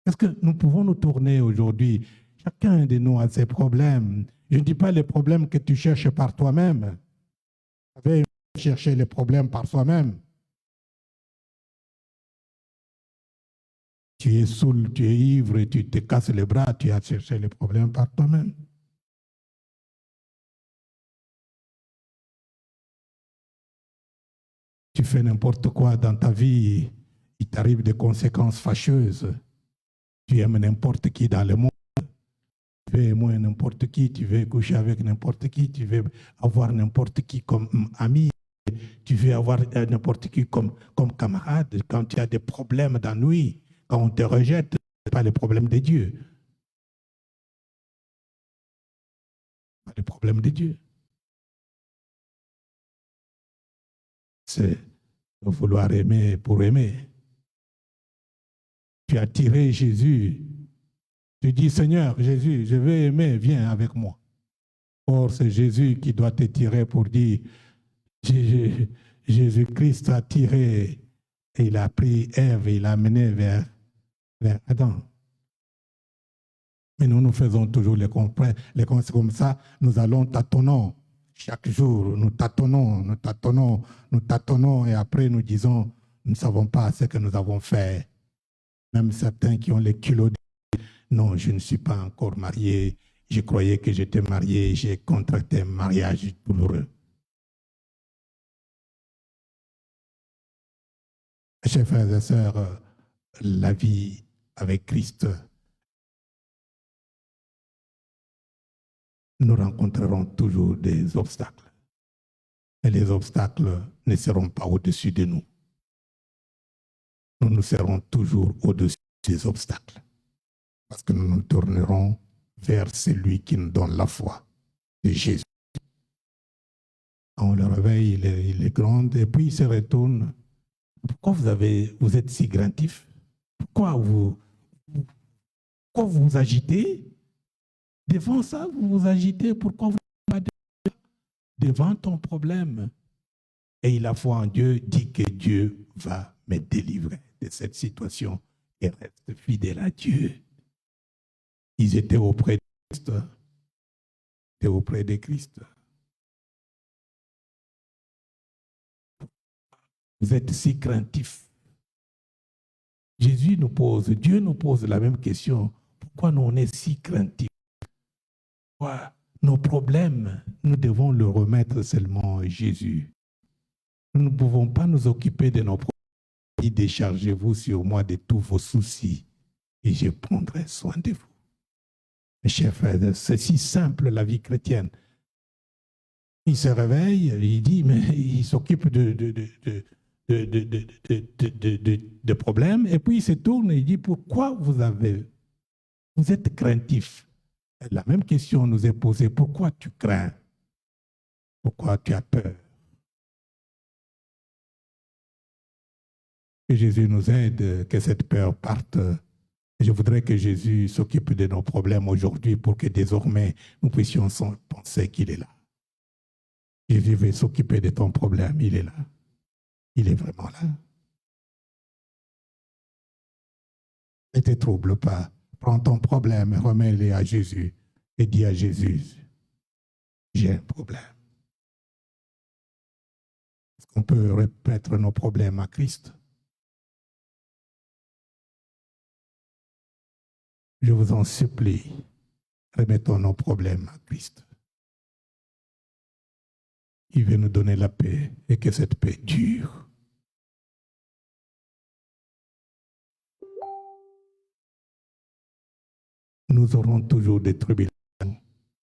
Est-ce que nous pouvons nous tourner aujourd'hui? Chacun de nous a ses problèmes. Je ne dis pas les problèmes que tu cherches par toi-même. Vous savez, chercher les problèmes par soi-même. Tu es saoul, tu es ivre et tu te casses les bras, tu as cherché les problèmes par toi-même. Tu fais n'importe quoi dans ta vie, il t'arrive des conséquences fâcheuses. Tu aimes n'importe qui dans le monde. Tu veux aimer n'importe qui, tu veux coucher avec n'importe qui, tu veux avoir n'importe qui comme ami. tu veux avoir n'importe qui comme camarade. Quand tu as des problèmes d'ennui, quand on te rejette, ce n'est pas le problème de Dieu. Pas le problème de Dieu. C'est vouloir aimer pour aimer. Tu as tiré Jésus. Tu dis, Seigneur, Jésus, je veux aimer, viens avec moi. Or, c'est Jésus qui doit te tirer pour dire, Jésus-Christ a tiré et il a pris Ève et il l'a amené vers Adam. Mais nous faisons toujours les conseils comme ça. Nous allons tâtonnant. Chaque jour, nous tâtonnons et après nous disons, nous ne savons pas ce que nous avons fait. Même certains qui ont les kilos de non, je ne suis pas encore marié. Je croyais que j'étais marié. J'ai contracté un mariage douloureux. Chers frères et sœurs, la vie avec Christ, nous rencontrerons toujours des obstacles. Et les obstacles ne seront pas au-dessus de nous. Nous serons toujours au-dessus des obstacles. Parce que nous nous tournerons vers celui qui nous donne la foi, de Jésus. On le réveille, il est grand, et puis il se retourne. Pourquoi vous êtes si craintif? Pourquoi vous vous agitez? Devant ça, vous vous agitez. Pourquoi vous n'êtes pas devant ton problème? Et il a foi en Dieu, dit que Dieu va me délivrer de cette situation et reste fidèle à Dieu. Ils étaient auprès de Christ. Vous êtes si craintifs. Dieu nous pose la même question. Pourquoi nous on est si craintifs? Pourquoi nos problèmes, nous devons le remettre seulement à Jésus. Nous ne pouvons pas nous occuper de nos problèmes. Déchargez-vous sur moi de tous vos soucis et je prendrai soin de vous. Mes chers frères, c'est si simple la vie chrétienne. Il se réveille, il dit, mais il s'occupe de problèmes, et puis il se tourne et il dit, pourquoi vous êtes craintif? La même question nous est posée, pourquoi tu crains? Pourquoi tu as peur? Que Jésus nous aide, que cette peur parte. Je voudrais que Jésus s'occupe de nos problèmes aujourd'hui pour que désormais nous puissions penser qu'il est là. Jésus veut s'occuper de ton problème, il est là. Il est vraiment là. Ne te trouble pas. Prends ton problème, remets-le à Jésus et dis à Jésus, j'ai un problème. Est-ce qu'on peut remettre nos problèmes à Christ? Je vous en supplie, remettons nos problèmes à Christ. Il veut nous donner la paix et que cette paix dure. Nous aurons toujours des tribulations.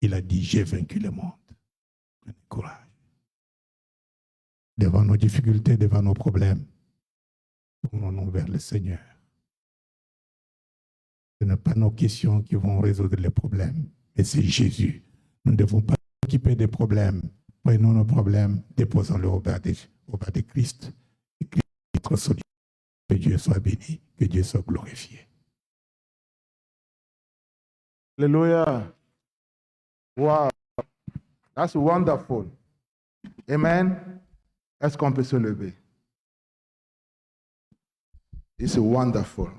Il a dit, j'ai vaincu le monde. Prenez courage. Devant nos difficultés, devant nos problèmes, tournons-nous vers le Seigneur. Ce n'est pas nos questions qui vont résoudre les problèmes, mais c'est Jésus. Nous ne devons pas nous occuper des problèmes. Prenons nos problèmes, déposons-les au bas de Christ. Et Christ est notre solution. Que Dieu soit béni, que Dieu soit glorifié. Hallelujah. Wow. That's wonderful. Amen. Est-ce qu'on peut se lever? It's wonderful.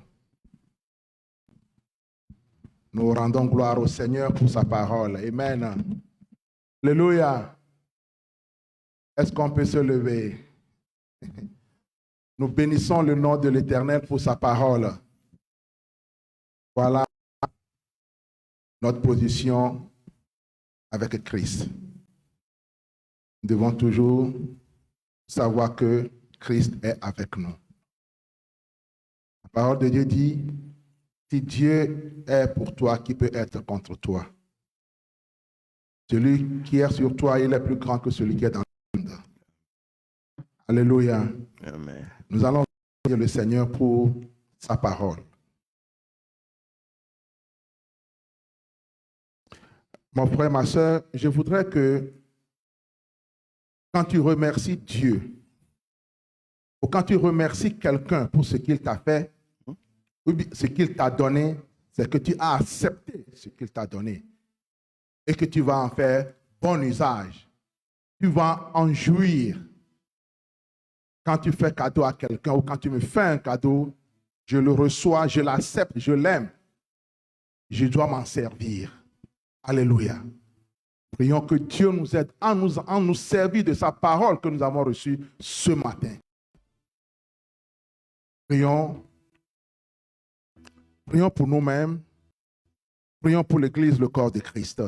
Nous rendons gloire au Seigneur pour sa parole. Amen. Alléluia. Est-ce qu'on peut se lever? Nous bénissons le nom de l'Éternel pour sa parole. Voilà notre position avec Christ. Nous devons toujours savoir que Christ est avec nous. La parole de Dieu dit, si Dieu est pour toi, qui peut être contre toi? Celui qui est sur toi, il est plus grand que celui qui est dans le monde. Alléluia. Amen. Nous allons prier le Seigneur pour sa parole. Mon frère, ma soeur, je voudrais que quand tu remercies Dieu, ou quand tu remercies quelqu'un pour ce qu'il t'a fait, ou bien ce qu'il t'a donné, c'est que tu as accepté ce qu'il t'a donné et que tu vas en faire bon usage. Tu vas en jouir. Quand tu fais cadeau à quelqu'un ou quand tu me fais un cadeau, je le reçois, je l'accepte, je l'aime. Je dois m'en servir. Alléluia. Prions que Dieu nous aide à nous servir de sa parole que nous avons reçue ce matin. Prions pour nous-mêmes. Prions pour l'Église, le corps de Christ.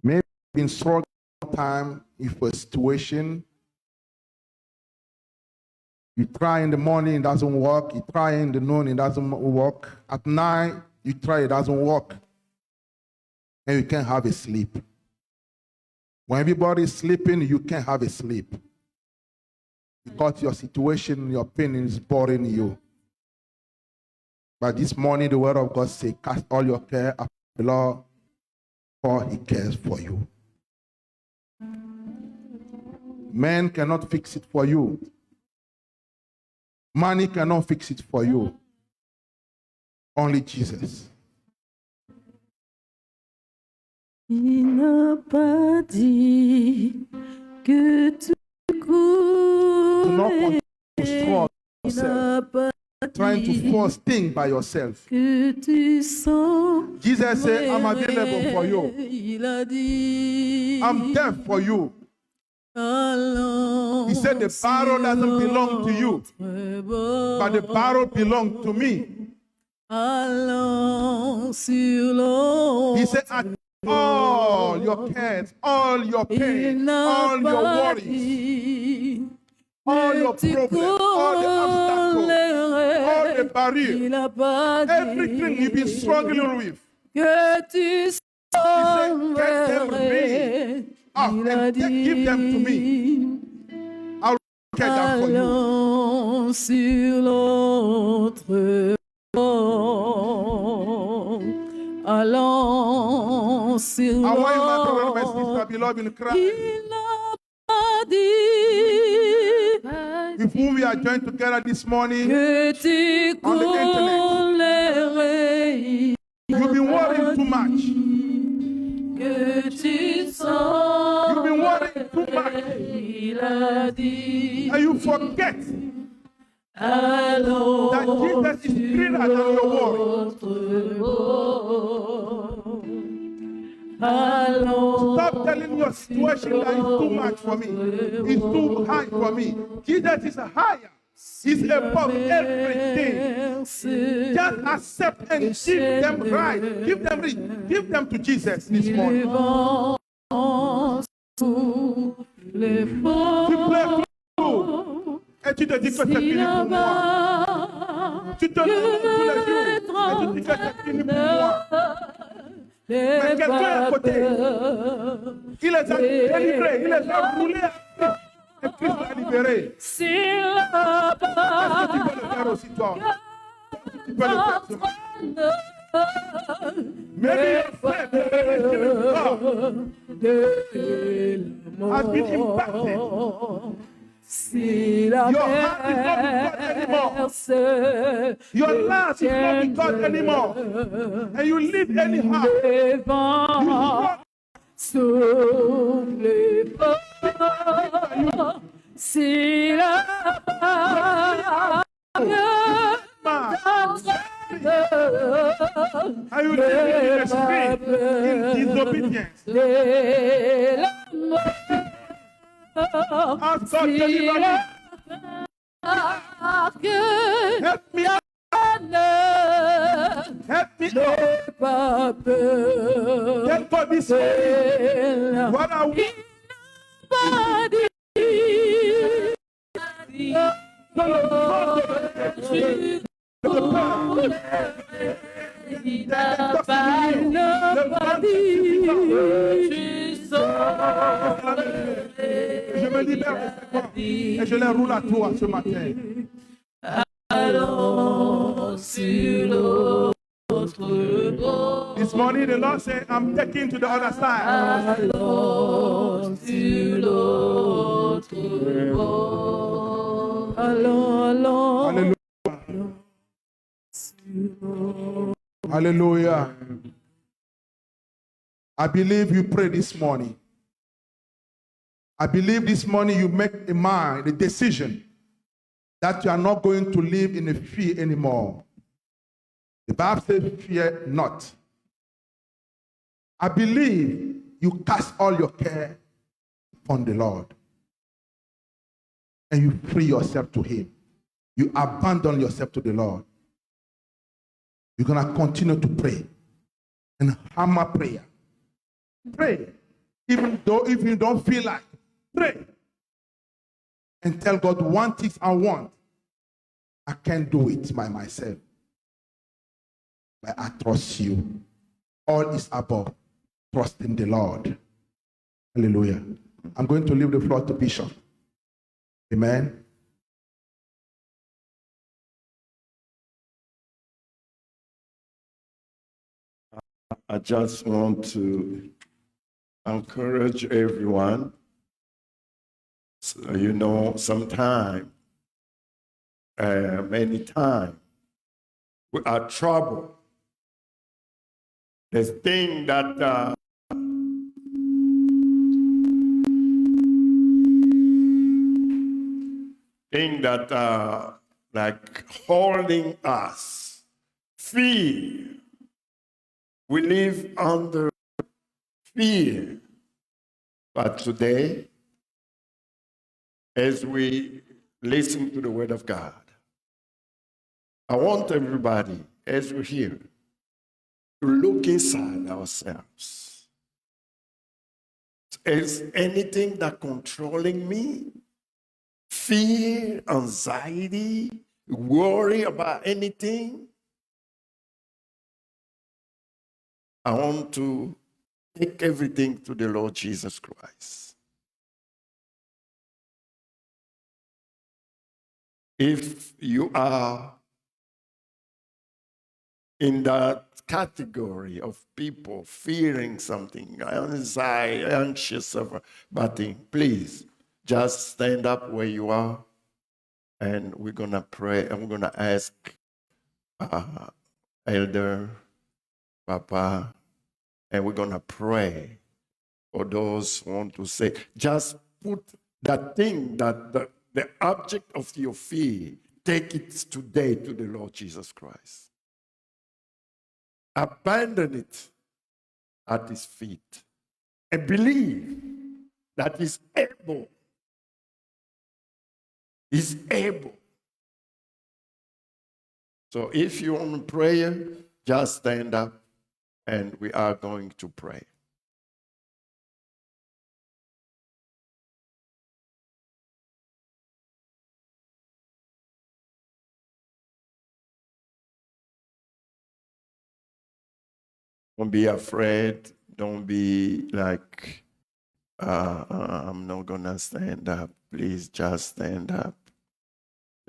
Maybe you've been struggling time with a situation. You try in the morning, it doesn't work. You try in the noon, it doesn't work. At night, you try, it doesn't work. And you can't have a sleep. When everybody is sleeping, you can't have a sleep. Because your situation, your pain is bothering you. But this morning, the word of God says, cast all your care upon the Lord, for he cares for you. Man cannot fix it for you. Money cannot fix it for you. Only Jesus. Il n'a pas dit que tu Do not courais. continue to struggle Il yourself, n'a pas trying to dit force things by yourself. que tu sens. Jesus said, I'm available for you. Il a dit. I'm there for you. Allons He said the battle doesn't belong to you, but the battle belongs to me. Allons sur l'eau. He said, I take all your cares, all your pain, all your worries, all your problems, all the obstacles, all the barriers, everything you've been struggling with. Que tu said, "Get them sauverais." Up Il a and give them to me. dit. I'll get that for you. Allons sur l'autre bord. Allons sur I want you, my brother and my l'autre. sister, beloved in Christ, Il n'a pas dit with whom we are joined together this morning. que tu On the coulerais. You've been worrying too much. Que tu sens. You've been worrying too much. Il a dit. And you forget Allons that Jesus is greater than your worry. l'autre bord. Allons. Stop telling your situation that it's too much for me. It's too high for me. Jesus is higher. He's above everything. Just accept and give them right. Give them to Jesus this morning. Les Tu pleures tout. Et tu te dis que c'est fini pour moi. Tu te lèves tous les jours et tu dis que c'est fini pour moi. Mais quelqu'un à côté, il les a délivrés, il les a roulés et Christ l'a libéré. Est-ce que tu peux le faire aussi toi? Tu peux le faire ce matin. Maybe your faith has been impacted. Si la Your heart is not with God anymore. Your life is not with God anymore. And you live anyhow. les vents soufflent fort, si la And you live in the street in disobedience. Ask God to deliver me. Help me out. Help me out. Tell God this morning what I want Il n'a pas dit, tu saurais. Je me libère de ces corps et je les roule à toi ce matin. Allons sur l'autre bord. This morning the Lord said, I'm taking to the other side. Allons sur l'autre bord. Allons, allons. Alléluia. Hallelujah. I believe you pray this morning. I believe this morning you make a mind, a decision that you are not going to live in a fear anymore. The Bible says, fear not. I believe you cast all your care upon the Lord and you free yourself to Him. You abandon yourself to the Lord. You're going to continue to pray and hammer prayer. Pray. Even though if you don't feel like, pray. And tell God, one thing I want. I can't do it by myself. But I trust you. All is above. Trust in the Lord. Hallelujah. I'm going to leave the floor to Bishop. Amen. I just want to encourage everyone. So, you know, sometime, many times, we are troubled. There's thing that like holding us. Fear. We live under fear. But today, as we listen to the word of God, I want everybody, as we hear, to look inside ourselves. Is anything that controlling me? Fear, anxiety, worry about anything? I want to take everything to the Lord Jesus Christ. If you are in that category of people fearing something, anxious about things, please just stand up where you are and we're going to pray and we're going to ask Elder Papa, and we're going to pray for those who want to say, just put that thing, that the object of your fear, take it today to the Lord Jesus Christ. Abandon it at His feet and believe that He's able. He's able. So if you want prayer, just stand up. And we are going to pray. Don't be afraid. Don't be like, I'm not going to stand up. Please just stand up.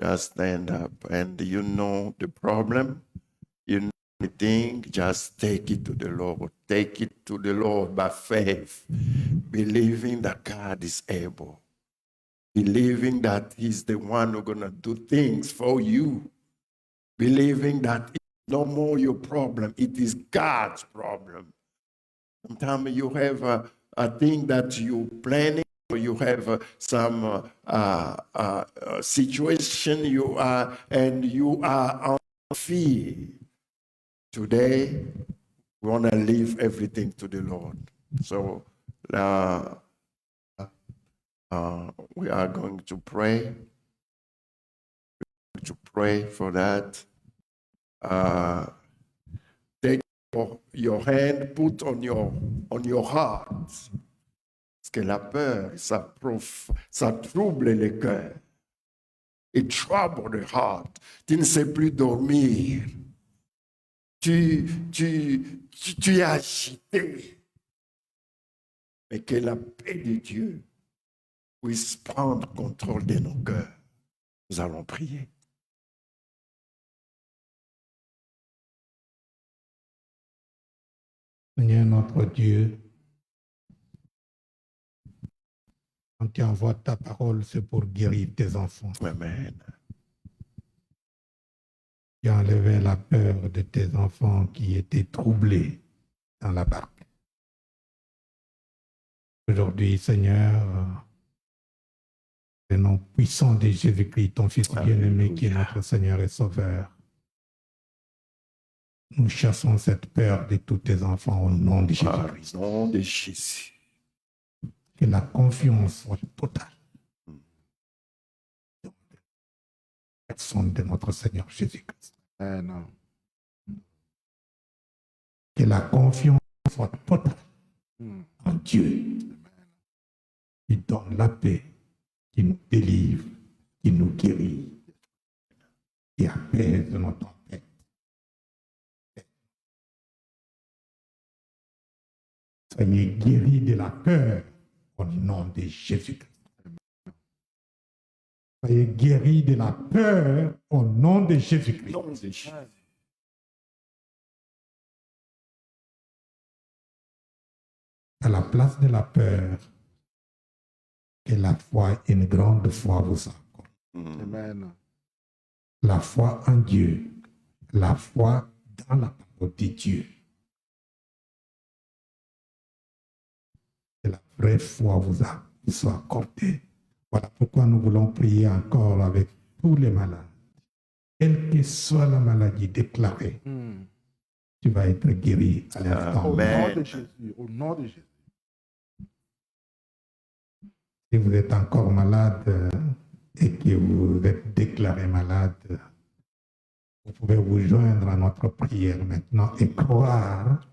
Just stand up. And you know the problem. You know the thing. Just take it to the Lord. Take it to the Lord by faith. Believing that God is able. Believing that He's the one who's going to do things for you. Believing that it's no more your problem. It is God's problem. Sometimes you have a thing that you're planning, or you have some situation you are on fear. Today, we want to leave everything to the Lord. So we are going to pray. To pray for that. Take your hand, put on your heart. que la peur, ça trouble le cœur. It trouble the heart. Tu ne sais plus dormir. Tu es agité. Mais que la paix de Dieu puisse prendre contrôle de nos cœurs. Nous allons prier. Seigneur notre Dieu, quand tu envoies ta parole, c'est pour guérir tes enfants. Amen. Tu as enlevé la peur de tes enfants qui étaient troublés dans la barque. Aujourd'hui, Seigneur, le nom puissant de Jésus-Christ, ton Fils bien-aimé, qui est notre Seigneur et Sauveur, nous chassons cette peur de tous tes enfants au nom de Jésus-Christ. Au nom de Jésus. Que la confiance soit totale dans la personne de notre Seigneur Jésus-Christ. Amen. Que la confiance soit totale en Dieu, qui donne la paix, qui nous délivre, qui nous guérit, qui apaise nos tempêtes. Soyez guéris de la peur au nom de Jésus-Christ. Soyez guéris de la peur au nom de Jésus-Christ. Nom de Jésus. À la place de la peur, que la foi, une grande foi vous accorde. Amen. La foi en Dieu, la foi dans la parole de Dieu. Que la vraie foi vous soit accordée. Voilà pourquoi nous voulons prier encore avec tous les malades. Quelle que soit la maladie déclarée, tu vas être guéri à l'instant. Au Amen. nom de Jésus. Au nom de Jésus. Si vous êtes encore malade et que vous êtes déclaré malade, vous pouvez vous joindre à notre prière maintenant et croire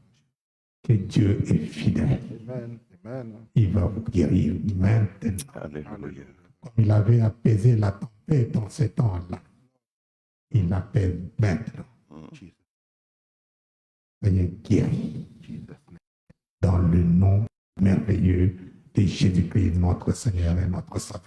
que Dieu est fidèle. Amen. Amen. Il va vous guérir maintenant. Alléluia. Comme il avait apaisé la tempête en ces temps-là, il apaise maintenant. Soyez guéris dans le nom merveilleux de Jésus-Christ, notre Seigneur et notre Sauveur.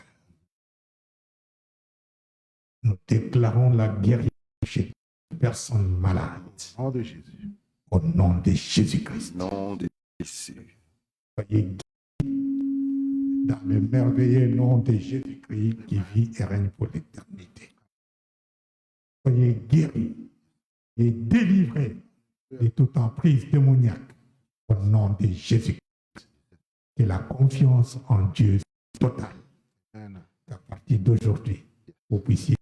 Nous déclarons la guérison chez les personnes malades Au nom de Jésus. au nom de Jésus-Christ. Nom de Jésus. Soyez guéris dans le merveilleux nom de Jésus-Christ qui vit et règne pour l'éternité. Soyez guéris et délivrés de toute emprise démoniaque au nom de Jésus-Christ. Que la confiance en Dieu soit totale. Amen. Qu'à partir d'aujourd'hui, vous puissiez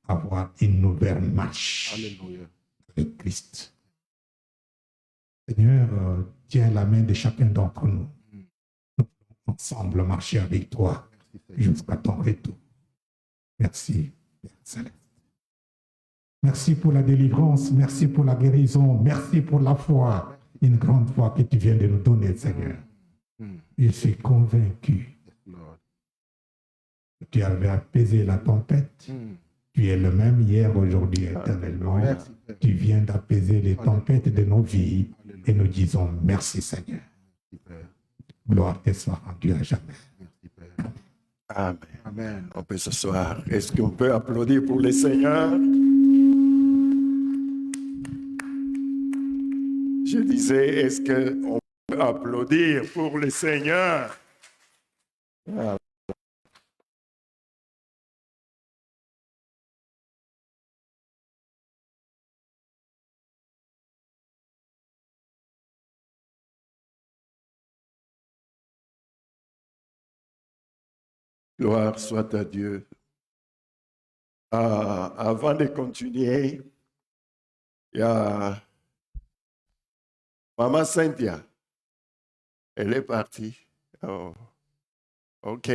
avoir une nouvelle marche Alléluia. avec Christ. Seigneur, tiens la main de chacun d'entre nous. Nous pouvons ensemble marcher avec toi jusqu'à ton retour. Merci, Père Céleste. Merci pour la délivrance, merci pour la guérison, merci pour la foi, une grande foi que tu viens de nous donner, Seigneur. Je suis convaincu Lord. que tu avais apaisé la tempête. Tu es le même hier, aujourd'hui, éternellement. Merci, Père. Tu viens d'apaiser les tempêtes de nos vies et nous disons merci, Seigneur. Merci, Père. Gloire te soit rendue à jamais. Merci, Père. Amen. Amen. On peut s'asseoir. Est-ce qu'on peut applaudir pour le Seigneur? Je disais, est-ce qu'on peut applaudir pour le Seigneur? Ah. Gloire soit à Dieu. Avant de continuer, il y a Maman Cynthia. Elle est partie. Oh. OK.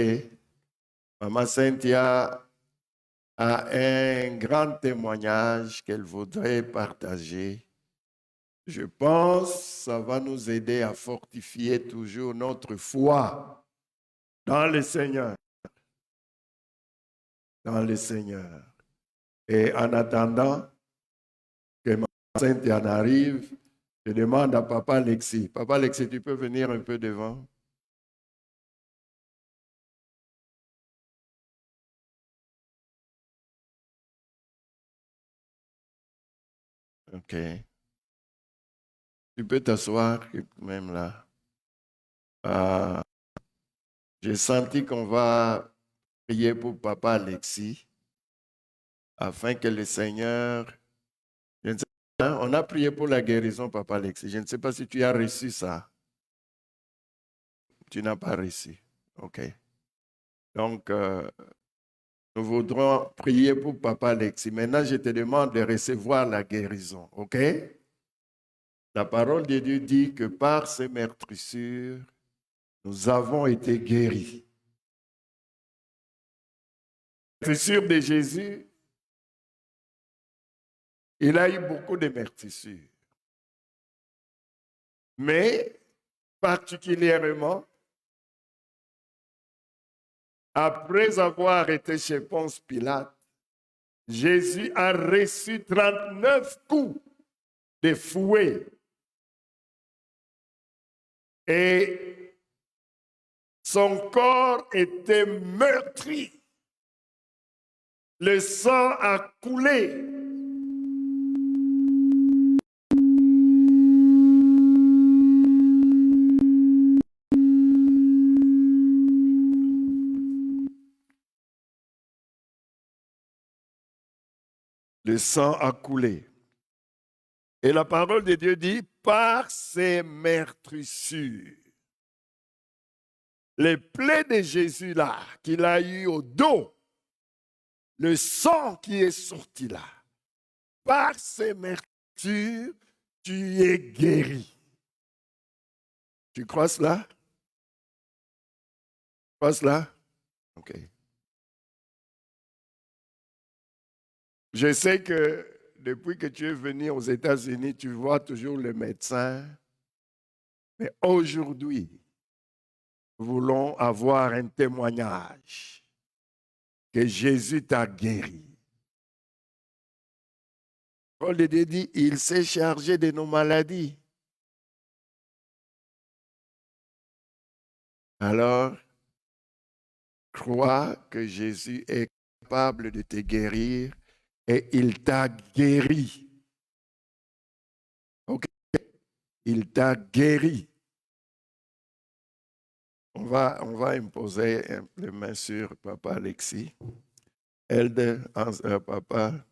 Maman Cynthia a un grand témoignage qu'elle voudrait partager. Je pense que ça va nous aider à fortifier toujours notre foi Dans le Seigneur. Dans le Seigneur. Et en attendant que ma sainte en arrive, je demande à Papa Alexis. Papa Alexis, tu peux venir un peu devant? OK. Tu peux t'asseoir même là. J'ai senti qu'on va prier pour Papa Alexis afin que le Seigneur... Je ne sais pas, hein, on a prié pour la guérison, Papa Alexis. Je ne sais pas si tu as reçu ça. Tu n'as pas reçu. OK. Donc, nous voudrons prier pour Papa Alexis. Maintenant, je te demande de recevoir la guérison. OK? La parole de Dieu dit que par ces meurtrissures, nous avons été guéris. La meurtrissure de Jésus, il a eu beaucoup de meurtrissures. Mais, particulièrement, après avoir été chez Ponce Pilate, Jésus a reçu 39 coups de fouet. Et son corps était meurtri. Le sang a coulé. Le sang a coulé. Et la parole de Dieu dit, par ces meurtrissures, les plaies de Jésus là, qu'il a eu au dos, le sang qui est sorti là, par ces meurtrissures, tu es guéri. Tu crois cela? Tu crois cela? OK. Je sais que depuis que tu es venu aux États-Unis, tu vois toujours le médecin. Mais aujourd'hui, nous voulons avoir un témoignage que Jésus t'a guéri. Paul de Dieu dit, il s'est chargé de nos maladies. Alors, crois que Jésus est capable de te guérir et il t'a guéri. OK? Il t'a guéri. On va imposer les mains sur Papa Alexis. Elder, Papa.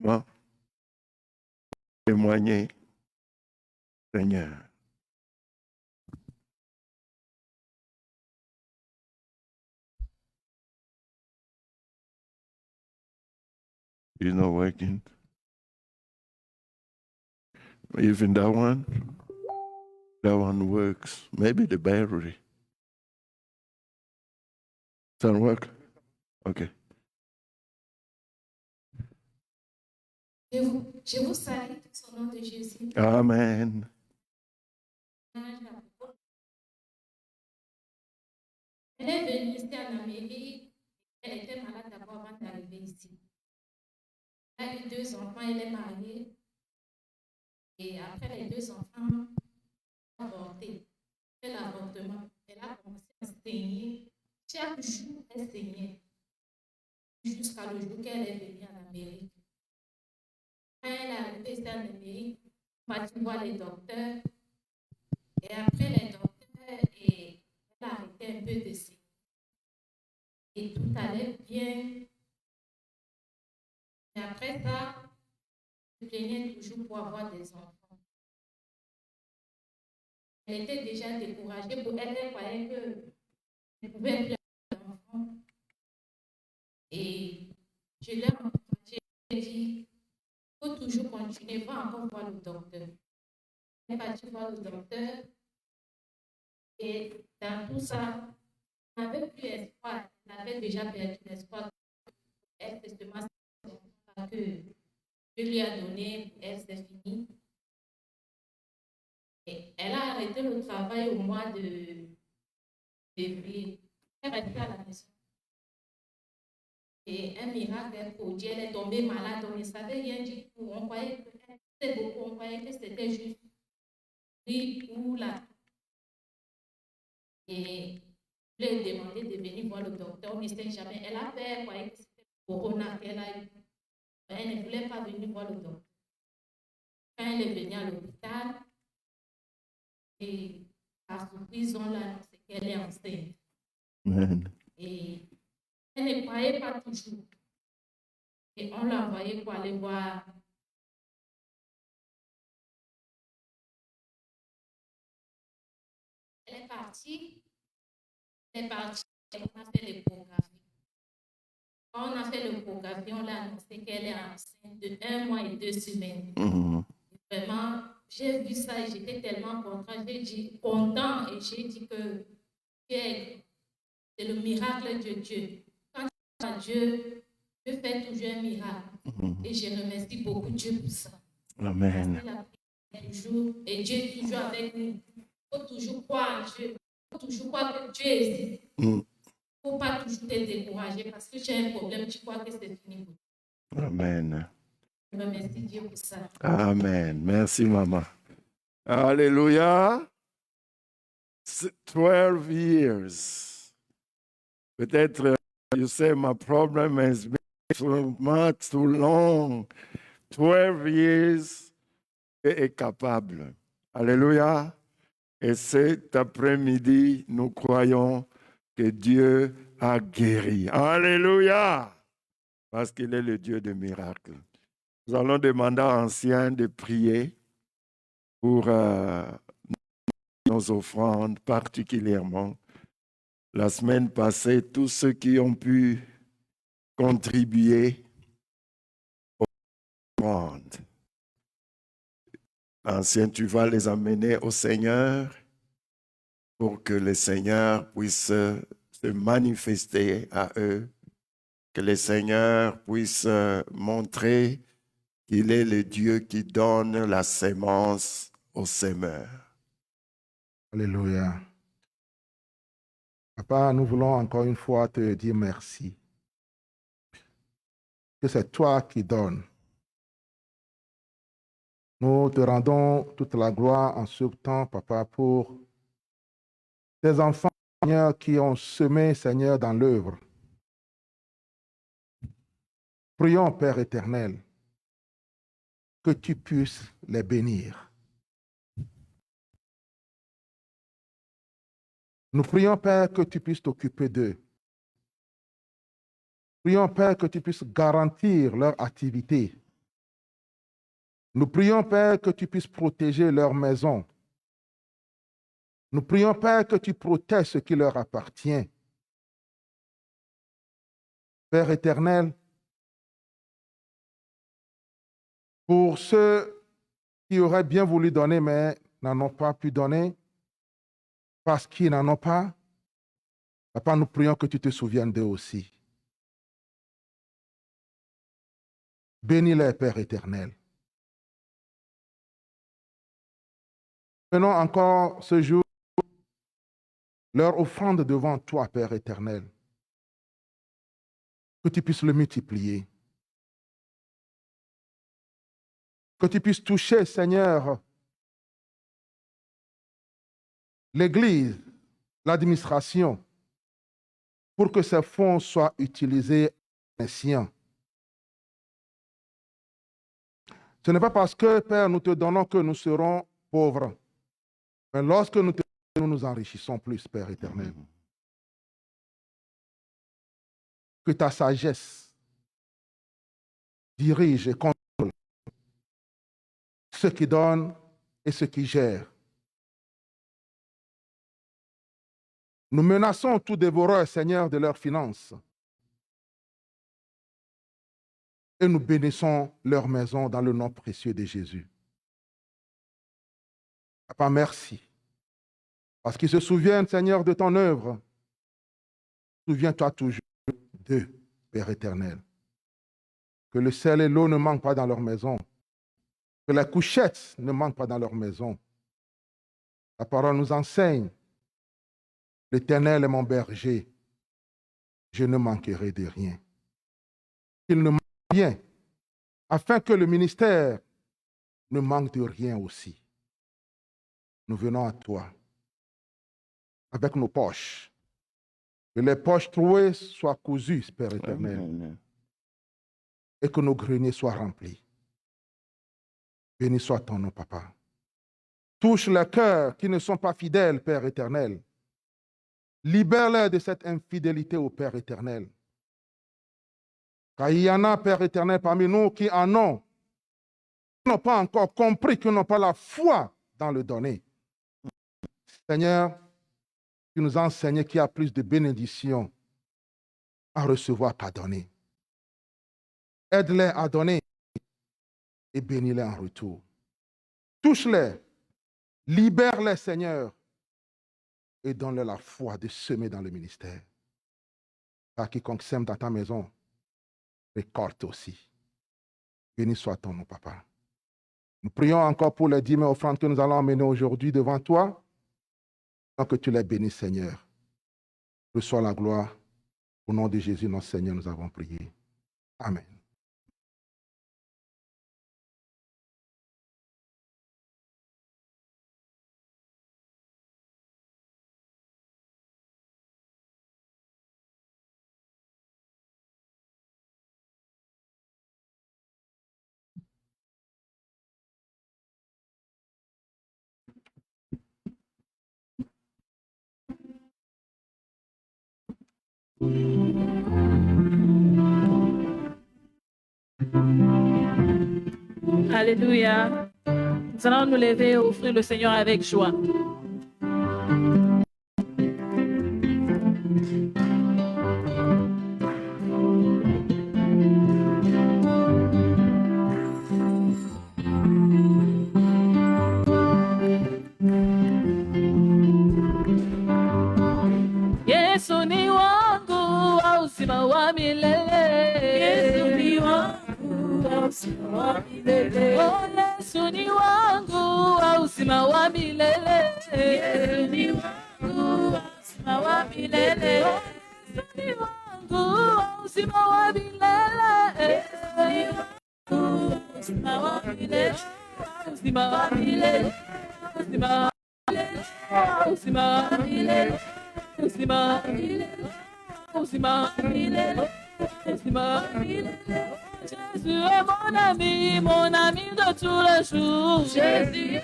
Bon. Témoigner, Seigneur. It's not working. Even that one works. Maybe the battery. Doesn't work? Okay. Je vous salue au nom de Jésus. Amen. Elle est venue ici en Amérique. Elle était malade d'abord avant d'arriver ici. Elle a eu 2 enfants, elle est mariée. Et après les 2 enfants, elle a avorté. Elle a l'avortement. Elle a commencé à saigner. Chaque jour, elle saignait. Jusqu'à le jour qu'elle est venue en Amérique. Quand elle est arrivée ici en Amérique, on va voir les docteurs. Et après les docteurs, elle a arrêté un peu de saigner. Et tout allait bien. Et après ça, elle plaignait toujours pour avoir des enfants. Elle était déjà découragée. Pour elle, elle croyait qu'elle ne pouvait plus avoir d'enfants. Et je l'ai encouragée. J'ai dit, il faut toujours continuer, il faut encore voir le docteur. Elle est partie voir le docteur. Et dans tout ça, elle n'avait plus espoir. Elle avait déjà perdu l'espoir. Elle, justement, que Dieu lui a donné, elle, c'est fini. Et elle a arrêté le travail au mois de février. Elle est restée à la maison. Et un miracle est produit. Elle est tombée malade. On ne savait rien du tout. On croyait que c'était beaucoup. On croyait que c'était juste grippe ou là. Et je lui ai demandé de venir voir le docteur. On ne sait jamais. Elle a fait, elle croyait que c'était le corona qu'elle a eu. Elle ne voulait pas venir voir le docteur. Quand elle est venue à l'hôpital, et à surprise, on l'a annoncé qu'elle est enceinte. Amen. Et elle ne croyait pas toujours. Et on l'a envoyée pour aller voir. Elle est partie. Elle est partie. On a fait l'échographie. Quand on a fait l'échographie, on l'a annoncé qu'elle est enceinte de 1 mois et 2 semaines. Mhm. Vraiment, j'ai vu ça et j'étais tellement contente. J'ai dit content et j'ai dit que c'est le miracle de Dieu. Quand tu as Dieu, Dieu fait toujours un miracle. Mhm. Et je remercie beaucoup Dieu pour ça. Amen. Toujours, et Dieu est toujours avec nous. Il faut toujours croire en Dieu. Il faut toujours croire que Dieu existe. Il Mm. ne faut pas toujours te décourager parce que tu as un problème, tu crois que c'est fini. Amen. Je remercie Dieu pour ça. Amen. Merci, maman. Alléluia. 12 years. Peut-être, you say, my problem has been so much too long. 12 years, tu es capable. Alléluia. Et cet après-midi, nous croyons que Dieu a guéri. Alléluia. Parce qu'il est le Dieu de miracles. Nous allons demander à Ancien de prier pour nos offrandes, particulièrement. La semaine passée, tous ceux qui ont pu contribuer aux offrandes. Ancien, tu vas les amener au Seigneur pour que le Seigneur puisse se manifester à eux, que le Seigneur puisse montrer qu'il est le Dieu qui donne la sémence aux semeurs. Alléluia. Papa, nous voulons encore une fois te dire merci. Que c'est toi qui donnes. Nous te rendons toute la gloire en ce temps, Papa, pour tes enfants, Seigneur, qui ont semé, Seigneur, dans l'œuvre. Prions, Père éternel, que tu puisses les bénir. Nous prions, Père, que tu puisses t'occuper d'eux. Prions, Père, que tu puisses garantir leur activité Nous prions, Père, que tu puisses protéger leur maison. Nous prions, Père, que tu protèges ce qui leur appartient. Père éternel, pour ceux qui auraient bien voulu donner, mais n'en ont pas pu donner, parce qu'ils n'en ont pas, Papa, nous prions que tu te souviennes d'eux aussi. Bénis-les, Père éternel. Prenons encore ce jour leur offrande devant toi, Père éternel. Que tu puisses le multiplier. Que tu puisses toucher, Seigneur, l'Église, l'administration, pour que ces fonds soient utilisés en sien. Ce n'est pas parce que, Père, nous te donnons que nous serons pauvres. Mais lorsque nous te donnons, nous nous enrichissons plus, Père éternel. Que ta sagesse dirige et contrôle ceux qui donnent et ceux qui gèrent. Nous menaçons tout dévoreur, Seigneur, de leurs finances. Et nous bénissons leur maison dans le nom précieux de Jésus. Papa, merci. Parce qu'ils se souviennent, Seigneur, de ton œuvre. Souviens-toi toujours d'eux, Père éternel. Que le sel et l'eau ne manquent pas dans leur maison. Que la couchette ne manque pas dans leur maison. La parole nous enseigne. L'Éternel est mon berger. Je ne manquerai de rien. Qu'il ne manque rien, afin que le ministère ne manque de rien aussi. Nous venons à toi avec nos poches. Que les poches trouées soient cousues, Père éternel. Amen. Et que nos greniers soient remplis. Béni soit ton nom, Papa. Touche les cœurs qui ne sont pas fidèles, Père éternel. Libère-les de cette infidélité au Père éternel. Car il y en a, Père éternel, parmi nous qui en ont, qui n'ont pas encore compris, qui n'ont pas la foi dans le donner. Seigneur, tu nous as enseigné qu'il y a plus de bénédictions à recevoir qu'à donner. Aide-les à donner et bénis-les en retour. Touche-les, libère-les, Seigneur, et donne-leur la foi de semer dans le ministère. Car quiconque sème dans ta maison récolte aussi. Béni soit ton nom, Papa. Nous prions encore pour les 10 000 offrandes que nous allons emmener aujourd'hui devant toi. Que tu les bénisses, Seigneur. Reçois la gloire. Au nom de Jésus, notre Seigneur, nous avons prié. Amen. Alléluia. Nous allons nous lever et offrir le Seigneur avec joie. Yesu ni wangu wa uzima wa milele. Yesu ni wangu wa uzima wa milele. Oh, Yesu ni wangu wa uzima wa milele. Yesu ni wangu wa uzima wa milele. Oh, Yesu ni wangu wa uzima wa milele. Yesu ni wangu wa uzima wa milele. Uzima wa milele. Uzima wa milele. Uzima wa milele. Uzima, uzima, uzima. Jésus est mon ami de tous les jours. Jésus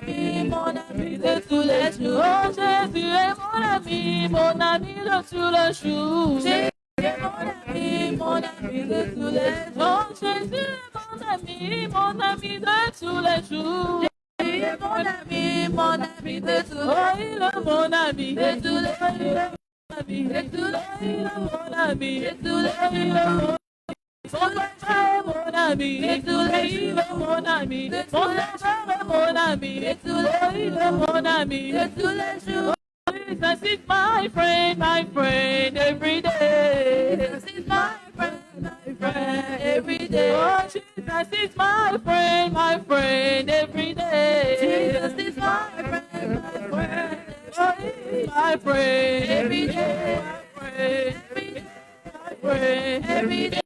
est mon ami de tous les jours. Oh, Jésus est mon ami de tous les jours. Jésus est mon ami de tous les jours. Oh, Jésus est mon ami de tous les jours. Mon ami de tous les jours. Oh, il est mon ami de tous les jours. Il est mon ami de tous les jours. Mon ami, mon ami, mon ami, mon ami, Jesus is my friend every day. Jesus is my friend every day. Oh, Jesus is my friend every day. Jesus is my friend my friend every day. My friend every day. My friend every day.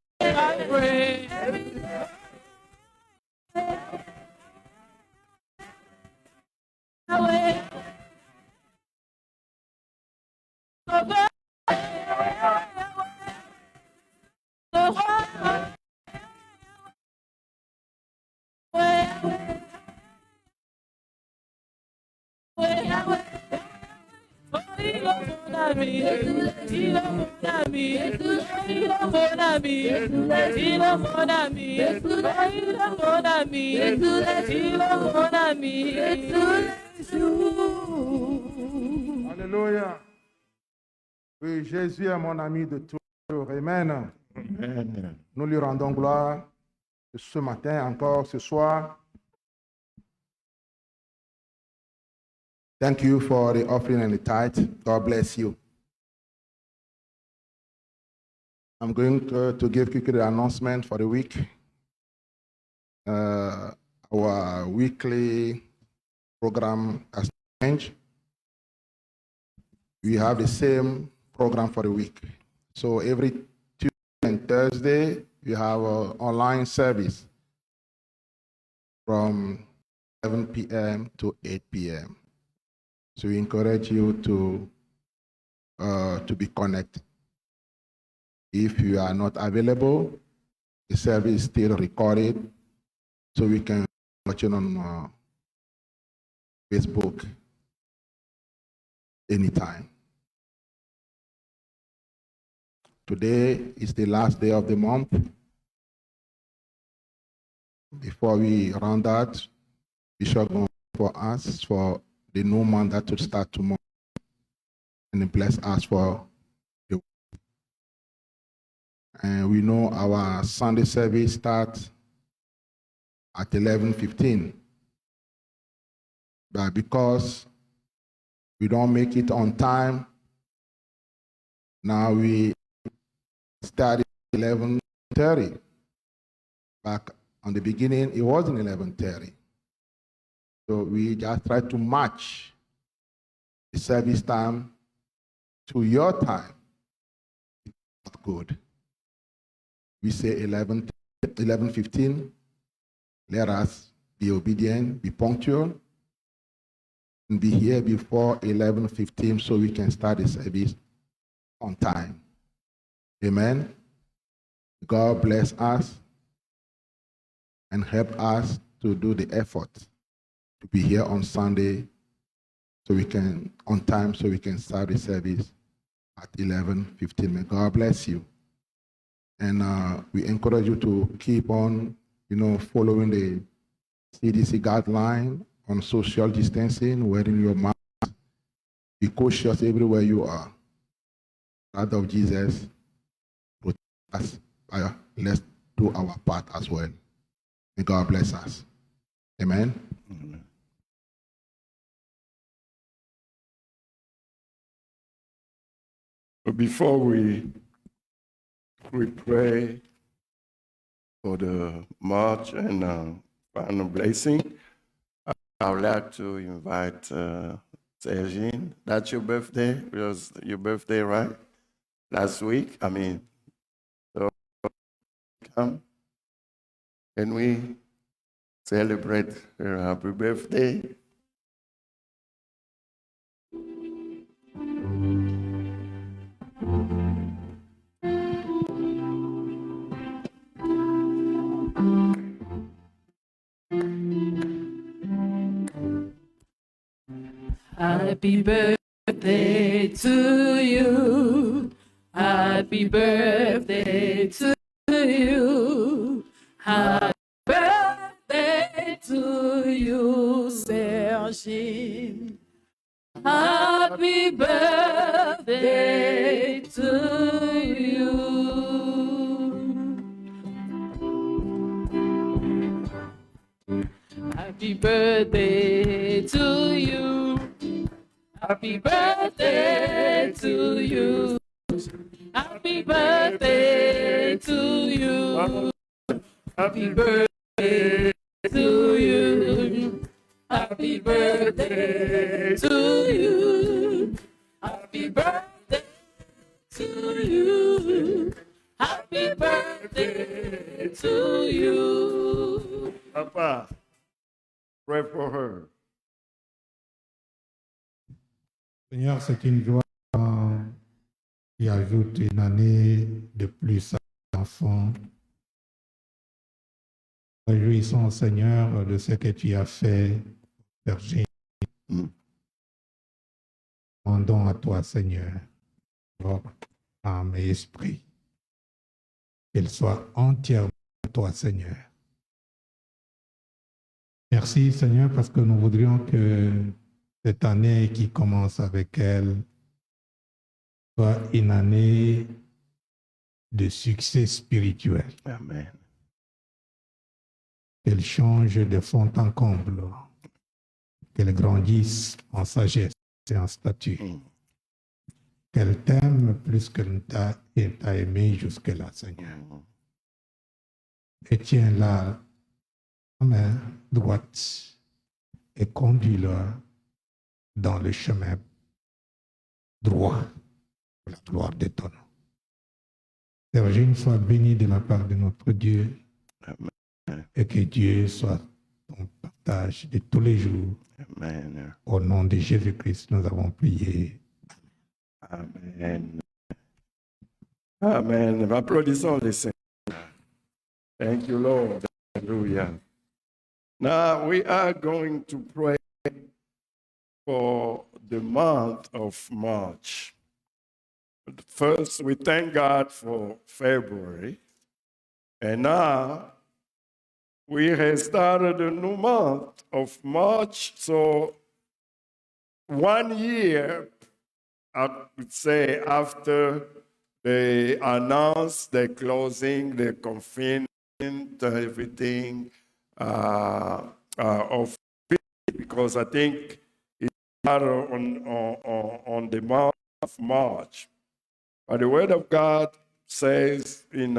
Away. Alléluia. Oui, Jésus est mon ami de toujours. Amen. Amen. Nous lui rendons gloire ce matin, encore ce soir. Thank you for the offering and the tithe. God bless you. I'm going to give quickly the announcement for the week. Our weekly program has changed. We have the same program for the week. So every Tuesday and Thursday, we have an online service from 7 p.m. to 8 p.m. So we encourage you to be connected. If you are not available, the service is still recorded, so we can watch it on Facebook anytime. Today is the last day of the month. Before we round out, Bishop will for us for the new month that will start tomorrow, and bless us for the week. And we know our Sunday service starts at 11:15, but because we don't make it on time, now we start at 11:30. Back on the beginning, it wasn't 11:30. So we just try to match the service time to your time. It's not good. We say 11:15. Let us be obedient, be punctual, and be here before 11:15 so we can start the service on time. Amen. God bless us and help us to do the effort to be here on Sunday so we can, on time, so we can start the service at 11:15. May God bless you. And we encourage you to keep on, following the CDC guideline on social distancing, wearing your mask. Be cautious everywhere you are. Blood of Jesus, protect us. Let's do our part as well. May God bless us. Amen. Amen. Before we pray for the March and final blessing, I would like to invite Sergine. That's your birthday? It was your birthday, right? Last week? So come. Can we celebrate her happy birthday? Happy birthday to you. Happy birthday to you. Happy Happy birthday to you. Happy birthday to you. Happy birthday to you. Happy birthday to you. Happy birthday to you. Happy birthday to you. Happy birthday to you. Happy birthday to you. Papa, pray for her. Seigneur, c'est une joie qui ajoute une année de plus à l'enfant. Réjouissons, Seigneur, de ce que tu as fait, Virginie. Demandons à toi, Seigneur, corps, âme et esprit, qu'elle soit entièrement à toi, Seigneur. Merci, Seigneur, parce que nous voudrions que cette année qui commence avec elle soit une année de succès spirituel. Amen. Qu'elle change de fond en comble, qu'elle grandisse en sagesse et en statut, qu'elle t'aime plus qu'elle t'a aimé jusque-là, Seigneur. Et tiens-la à main droite et conduis-la dans le chemin droit pour la gloire de ton nom. Virginie soit bénie de la part de notre Dieu. Amen. Et que Dieu soit ton partage de tous les jours. Amen. Au nom de Jésus-Christ, nous avons prié. Amen. Amen. Applaudissons le Seigneur. Thank you, Lord. Hallelujah. Now we are going to pray for the month of March. First, we thank God for February. And now, we have started a new month of March. So 1 year, I would say, after they announced the closing, the confinement, everything of because I think it started on the month of March. But the Word of God says in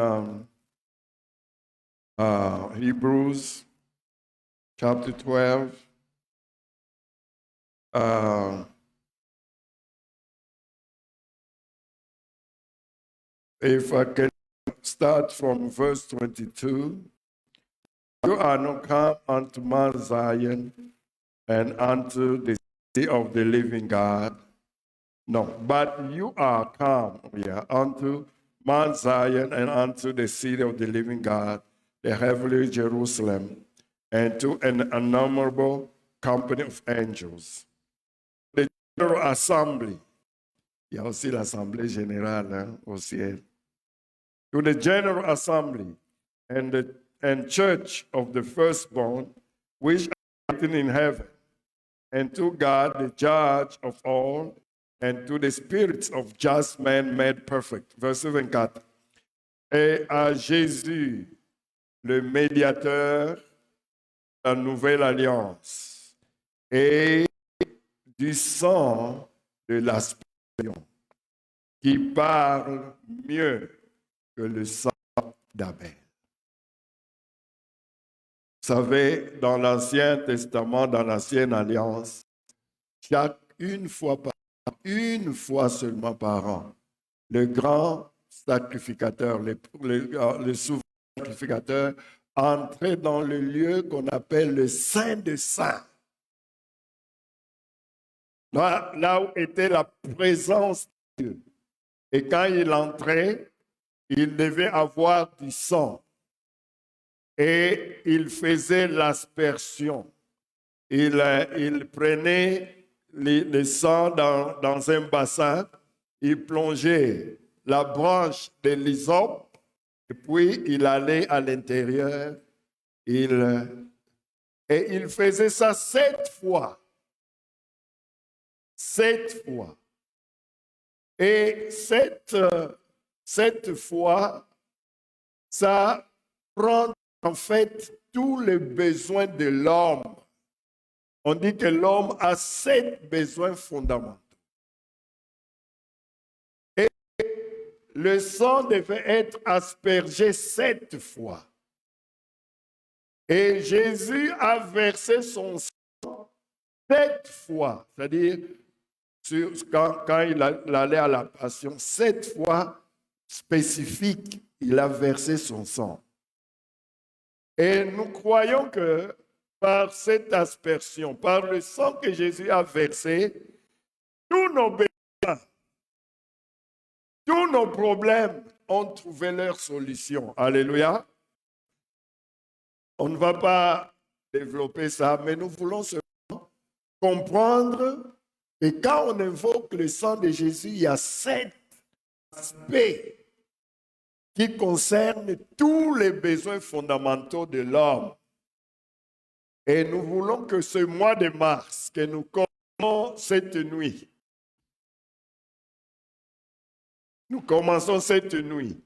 Hebrews chapter 12, if I can start from verse 22, you are not come unto Mount Zion and unto the city of the living God. No, but you are come unto Mount Zion and unto the city of the living God, the heavenly Jerusalem, and to an innumerable company of angels. The general assembly, il y a aussi l'assemblée générale au ciel. To the general assembly and church of the firstborn, which are written in heaven, and to God, the judge of all, and to the spirits of just men made perfect. Verse 24. Et à Jésus, le médiateur de la nouvelle alliance, et du sang de l'aspersion, qui parle mieux que le sang d'Abel. Vous savez, dans l'Ancien Testament, dans l'Ancienne Alliance, une fois seulement par an, le grand sacrificateur, le souverain sacrificateur, entrait dans le lieu qu'on appelle le Saint des Saints. Là où était la présence de Dieu. Et quand il entrait, il devait avoir du sang. Et il faisait l'aspersion. Il prenait le sang dans un bassin, il plongeait la branche de l'hysope, et puis il allait à l'intérieur, et il faisait ça 7 fois. 7 fois. Et cette fois, ça prend en fait tous les besoins de l'homme. On dit que l'homme a 7 besoins fondamentaux. Et le sang devait être aspergé 7 fois. Et Jésus a versé son sang 7 fois. C'est-à-dire, quand il allait à la passion, 7 fois spécifiques, il a versé son sang. Et nous croyons que par cette aspersion, par le sang que Jésus a versé, tous nos besoins, tous nos problèmes ont trouvé leur solution. Alléluia. On ne va pas développer ça, mais nous voulons seulement comprendre que quand on invoque le sang de Jésus, il y a 7 aspects qui concernent tous les besoins fondamentaux de l'homme. Et nous voulons que ce mois de mars, que nous commençons cette nuit, nous commençons cette nuit.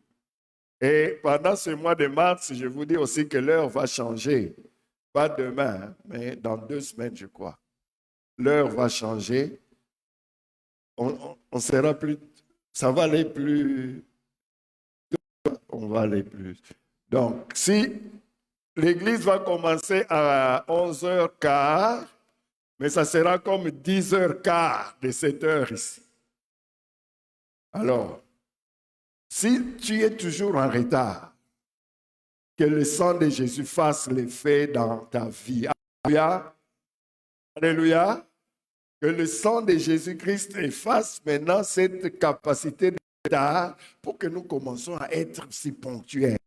Et pendant ce mois de mars, je vous dis aussi que l'heure va changer. Pas demain, mais dans 2 semaines, je crois. L'heure va changer. On sera plus... Ça va aller plus... On va aller plus. Donc, si l'église va commencer à 11h15, mais ça sera comme 10h15 de cette heure ici. Alors, si tu es toujours en retard, que le sang de Jésus fasse l'effet dans ta vie. Alléluia. Alléluia. Que le sang de Jésus-Christ efface maintenant cette capacité de retard pour que nous commençons à être si ponctuels.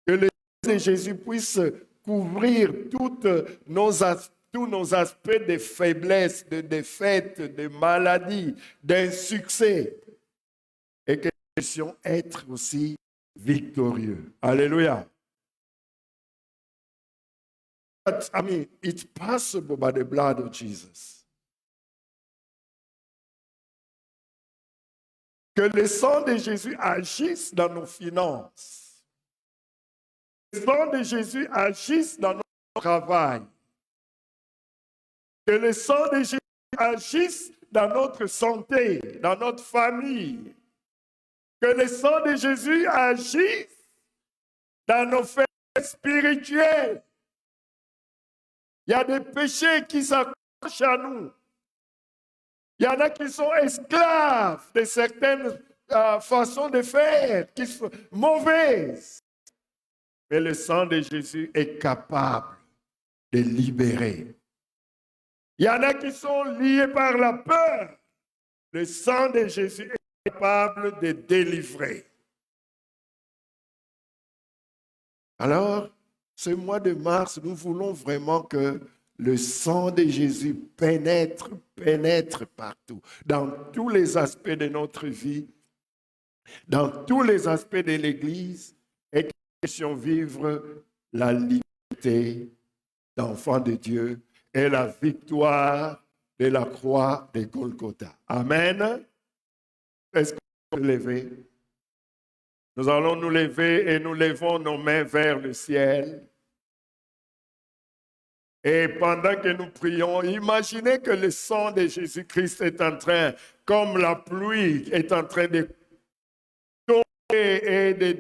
Que le sang de Jésus puisse couvrir tous nos aspects de faiblesse, de défaite, de maladie, d'insuccès. Et que nous puissions être aussi victorieux. Alléluia. I mean, it's possible by the blood of Jesus. Que le sang de Jésus agisse dans nos finances. Que le sang de Jésus agisse dans notre travail. Que le sang de Jésus agisse dans notre santé, dans notre famille. Que le sang de Jésus agisse dans nos faits spirituels. Il y a des péchés qui s'accrochent à nous. Il y en a qui sont esclaves de certaines façons de faire, qui sont mauvaises. Mais le sang de Jésus est capable de libérer. Il y en a qui sont liés par la peur. Le sang de Jésus est capable de délivrer. Alors, ce mois de mars, nous voulons vraiment que le sang de Jésus pénètre partout, dans tous les aspects de notre vie, dans tous les aspects de l'Église, et que nous puissions vivre la liberté d'enfants de Dieu et la victoire de la croix de Golgotha. Amen. Est-ce qu'on peut se lever? Nous allons nous lever et nous levons nos mains vers le ciel. Et pendant que nous prions, imaginez que le sang de Jésus-Christ est en train, comme la pluie, est en train de tomber et de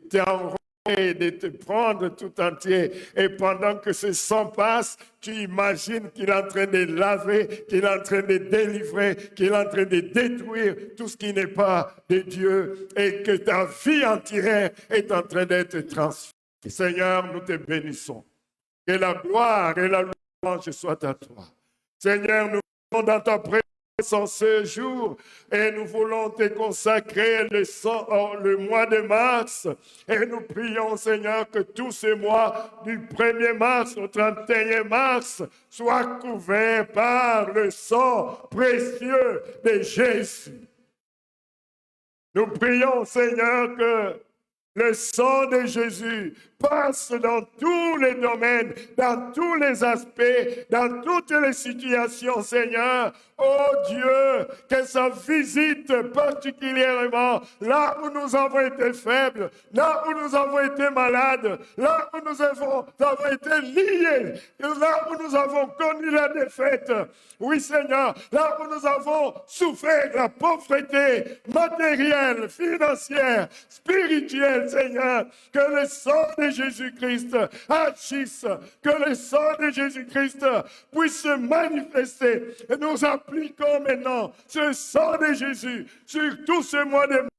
t'enrouler, de te prendre tout entier. Et pendant que ce sang passe, tu imagines qu'il est en train de laver, qu'il est en train de délivrer, qu'il est en train de détruire tout ce qui n'est pas de Dieu et que ta vie entière est en train d'être transformée. Seigneur, nous te bénissons. Que la gloire et la louange soient à toi. Seigneur, nous sommes dans ta présence en ce jour et nous voulons te consacrer le mois de mars et nous prions, Seigneur, que tout ce mois du 1er mars au 31 mars soit couvert par le sang précieux de Jésus. Nous prions, Seigneur, que Le sang de Jésus passe dans tous les domaines, dans tous les aspects, dans toutes les situations, Seigneur. Oh Dieu, que ça visite particulièrement là où nous avons été faibles, là où nous avons été malades, là où nous avons été liés, là où nous avons connu la défaite. Oui, Seigneur, là où nous avons souffert la pauvreté matérielle, financière, spirituelle, Seigneur, que le sang de Jésus-Christ agisse, que le sang de Jésus-Christ puisse se manifester. Et nous appliquons maintenant ce sang de Jésus sur tout ce mois de mars,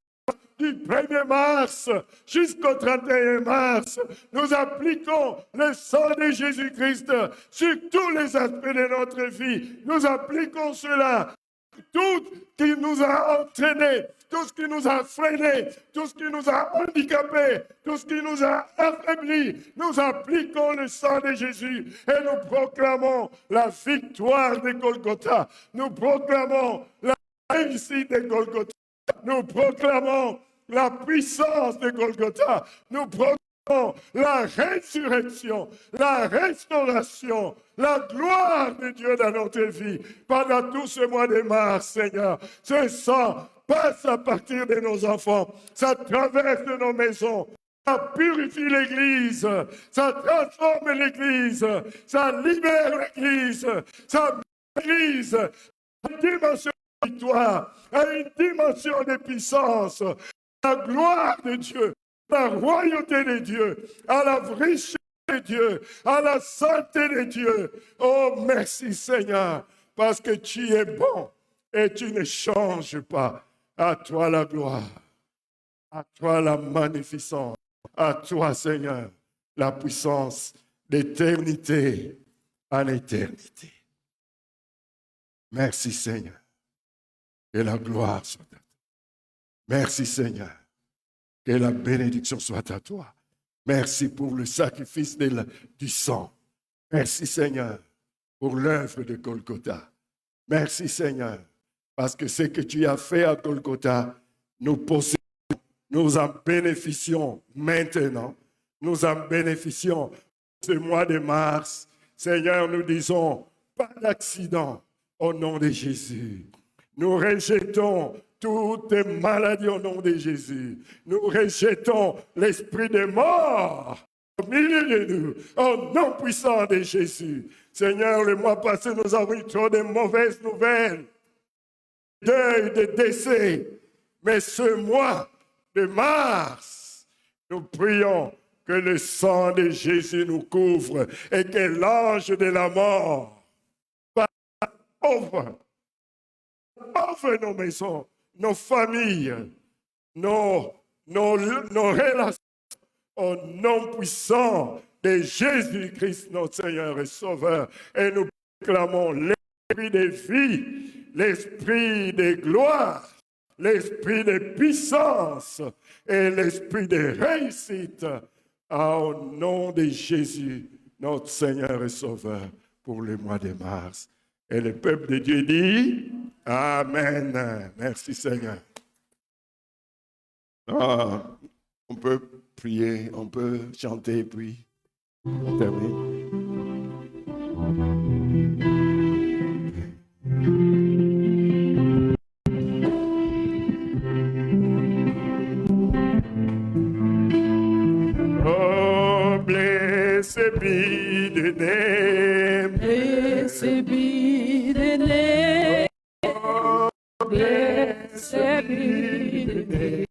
du 1er mars jusqu'au 31 mars. Nous appliquons le sang de Jésus-Christ sur tous les aspects de notre vie. Nous appliquons cela. Tout ce qui nous a entraînés, tout ce qui nous a freinés, tout ce qui nous a handicapés, tout ce qui nous a affaiblis, nous appliquons le sang de Jésus et nous proclamons la victoire de Golgotha. Nous proclamons la réussite de Golgotha. Nous proclamons la puissance de Golgotha. Nous proclamons la résurrection, la restauration, la gloire de Dieu dans notre vie. Pendant tout ce mois de mars, Seigneur, ce sang passe à partir de nos enfants, ça traverse nos maisons, ça purifie l'Église, ça transforme l'Église, ça libère l'Église, ça met l'Église à une dimension de victoire, à une dimension de puissance, à la gloire de Dieu, à la royauté de Dieu, à la richesse de Dieu, à la santé de Dieu. Oh, merci Seigneur, parce que tu es bon et tu ne changes pas. À toi la gloire, à toi la magnificence, à toi Seigneur, la puissance d'éternité en éternité. Merci Seigneur, que la gloire soit à toi. Merci Seigneur, que la bénédiction soit à toi. Merci pour le sacrifice du sang. Merci Seigneur pour l'œuvre de Golgotha. Merci Seigneur, parce que ce que tu as fait à Golgotha, nous possédons, nous en bénéficions maintenant. Nous en bénéficions ce mois de mars. Seigneur, nous disons, pas d'accident au nom de Jésus. Nous rejetons toutes les maladies au nom de Jésus. Nous rejetons l'esprit de mort au milieu de nous, au nom puissant de Jésus. Seigneur, le mois passé, nous avons eu trop de mauvaises nouvelles, deuil, de décès. Mais ce mois de mars, nous prions que le sang de Jésus nous couvre et que l'ange de la mort ouvre nos maisons, nos familles, nos relations, au nom puissant de Jésus-Christ, notre Seigneur et Sauveur. Et nous proclamons l'esprit de vie, l'esprit de gloire, l'esprit de puissance et l'esprit de réussite au nom de Jésus, notre Seigneur et Sauveur, pour le mois de mars. Et le peuple de Dieu dit Amen. Merci Seigneur. On peut prier, on peut chanter, puis on termine. Oh, blessed be the name. Blessed be the name. Blessed be the name.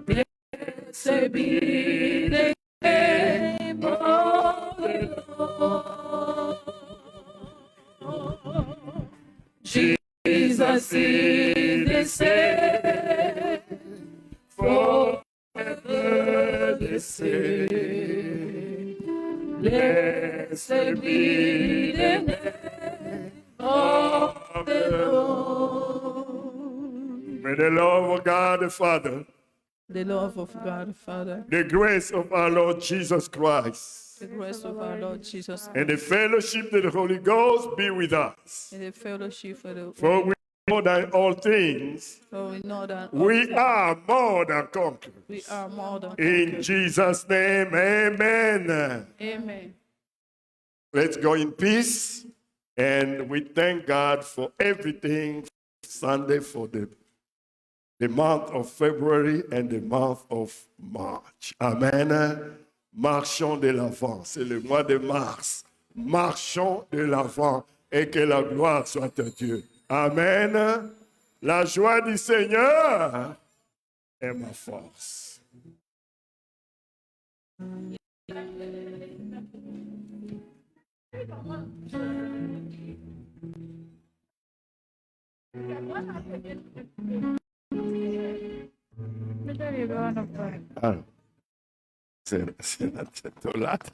Blessed be the name of the Lord. Jesus is the same, forever the same. Blessed be the name of the Lord. May the love of God the Father, The love of God the Father, the grace of our Lord Jesus Christ, the grace of our Lord Jesus, and the fellowship of the Holy Ghost be with us. and the fellowship of the For we more than all things, For we know that we are more than conquerors. we are more than In Jesus' name, amen. Amen. Let's go in peace. And we thank God for everything Sunday for the month of February and the month of March. Amen. Marchons de l'avant. C'est le mois de mars. Marchons de l'avant et que la gloire soit à Dieu. Amen. La joie du Seigneur est ma force. Ah, c'est la tête au latte.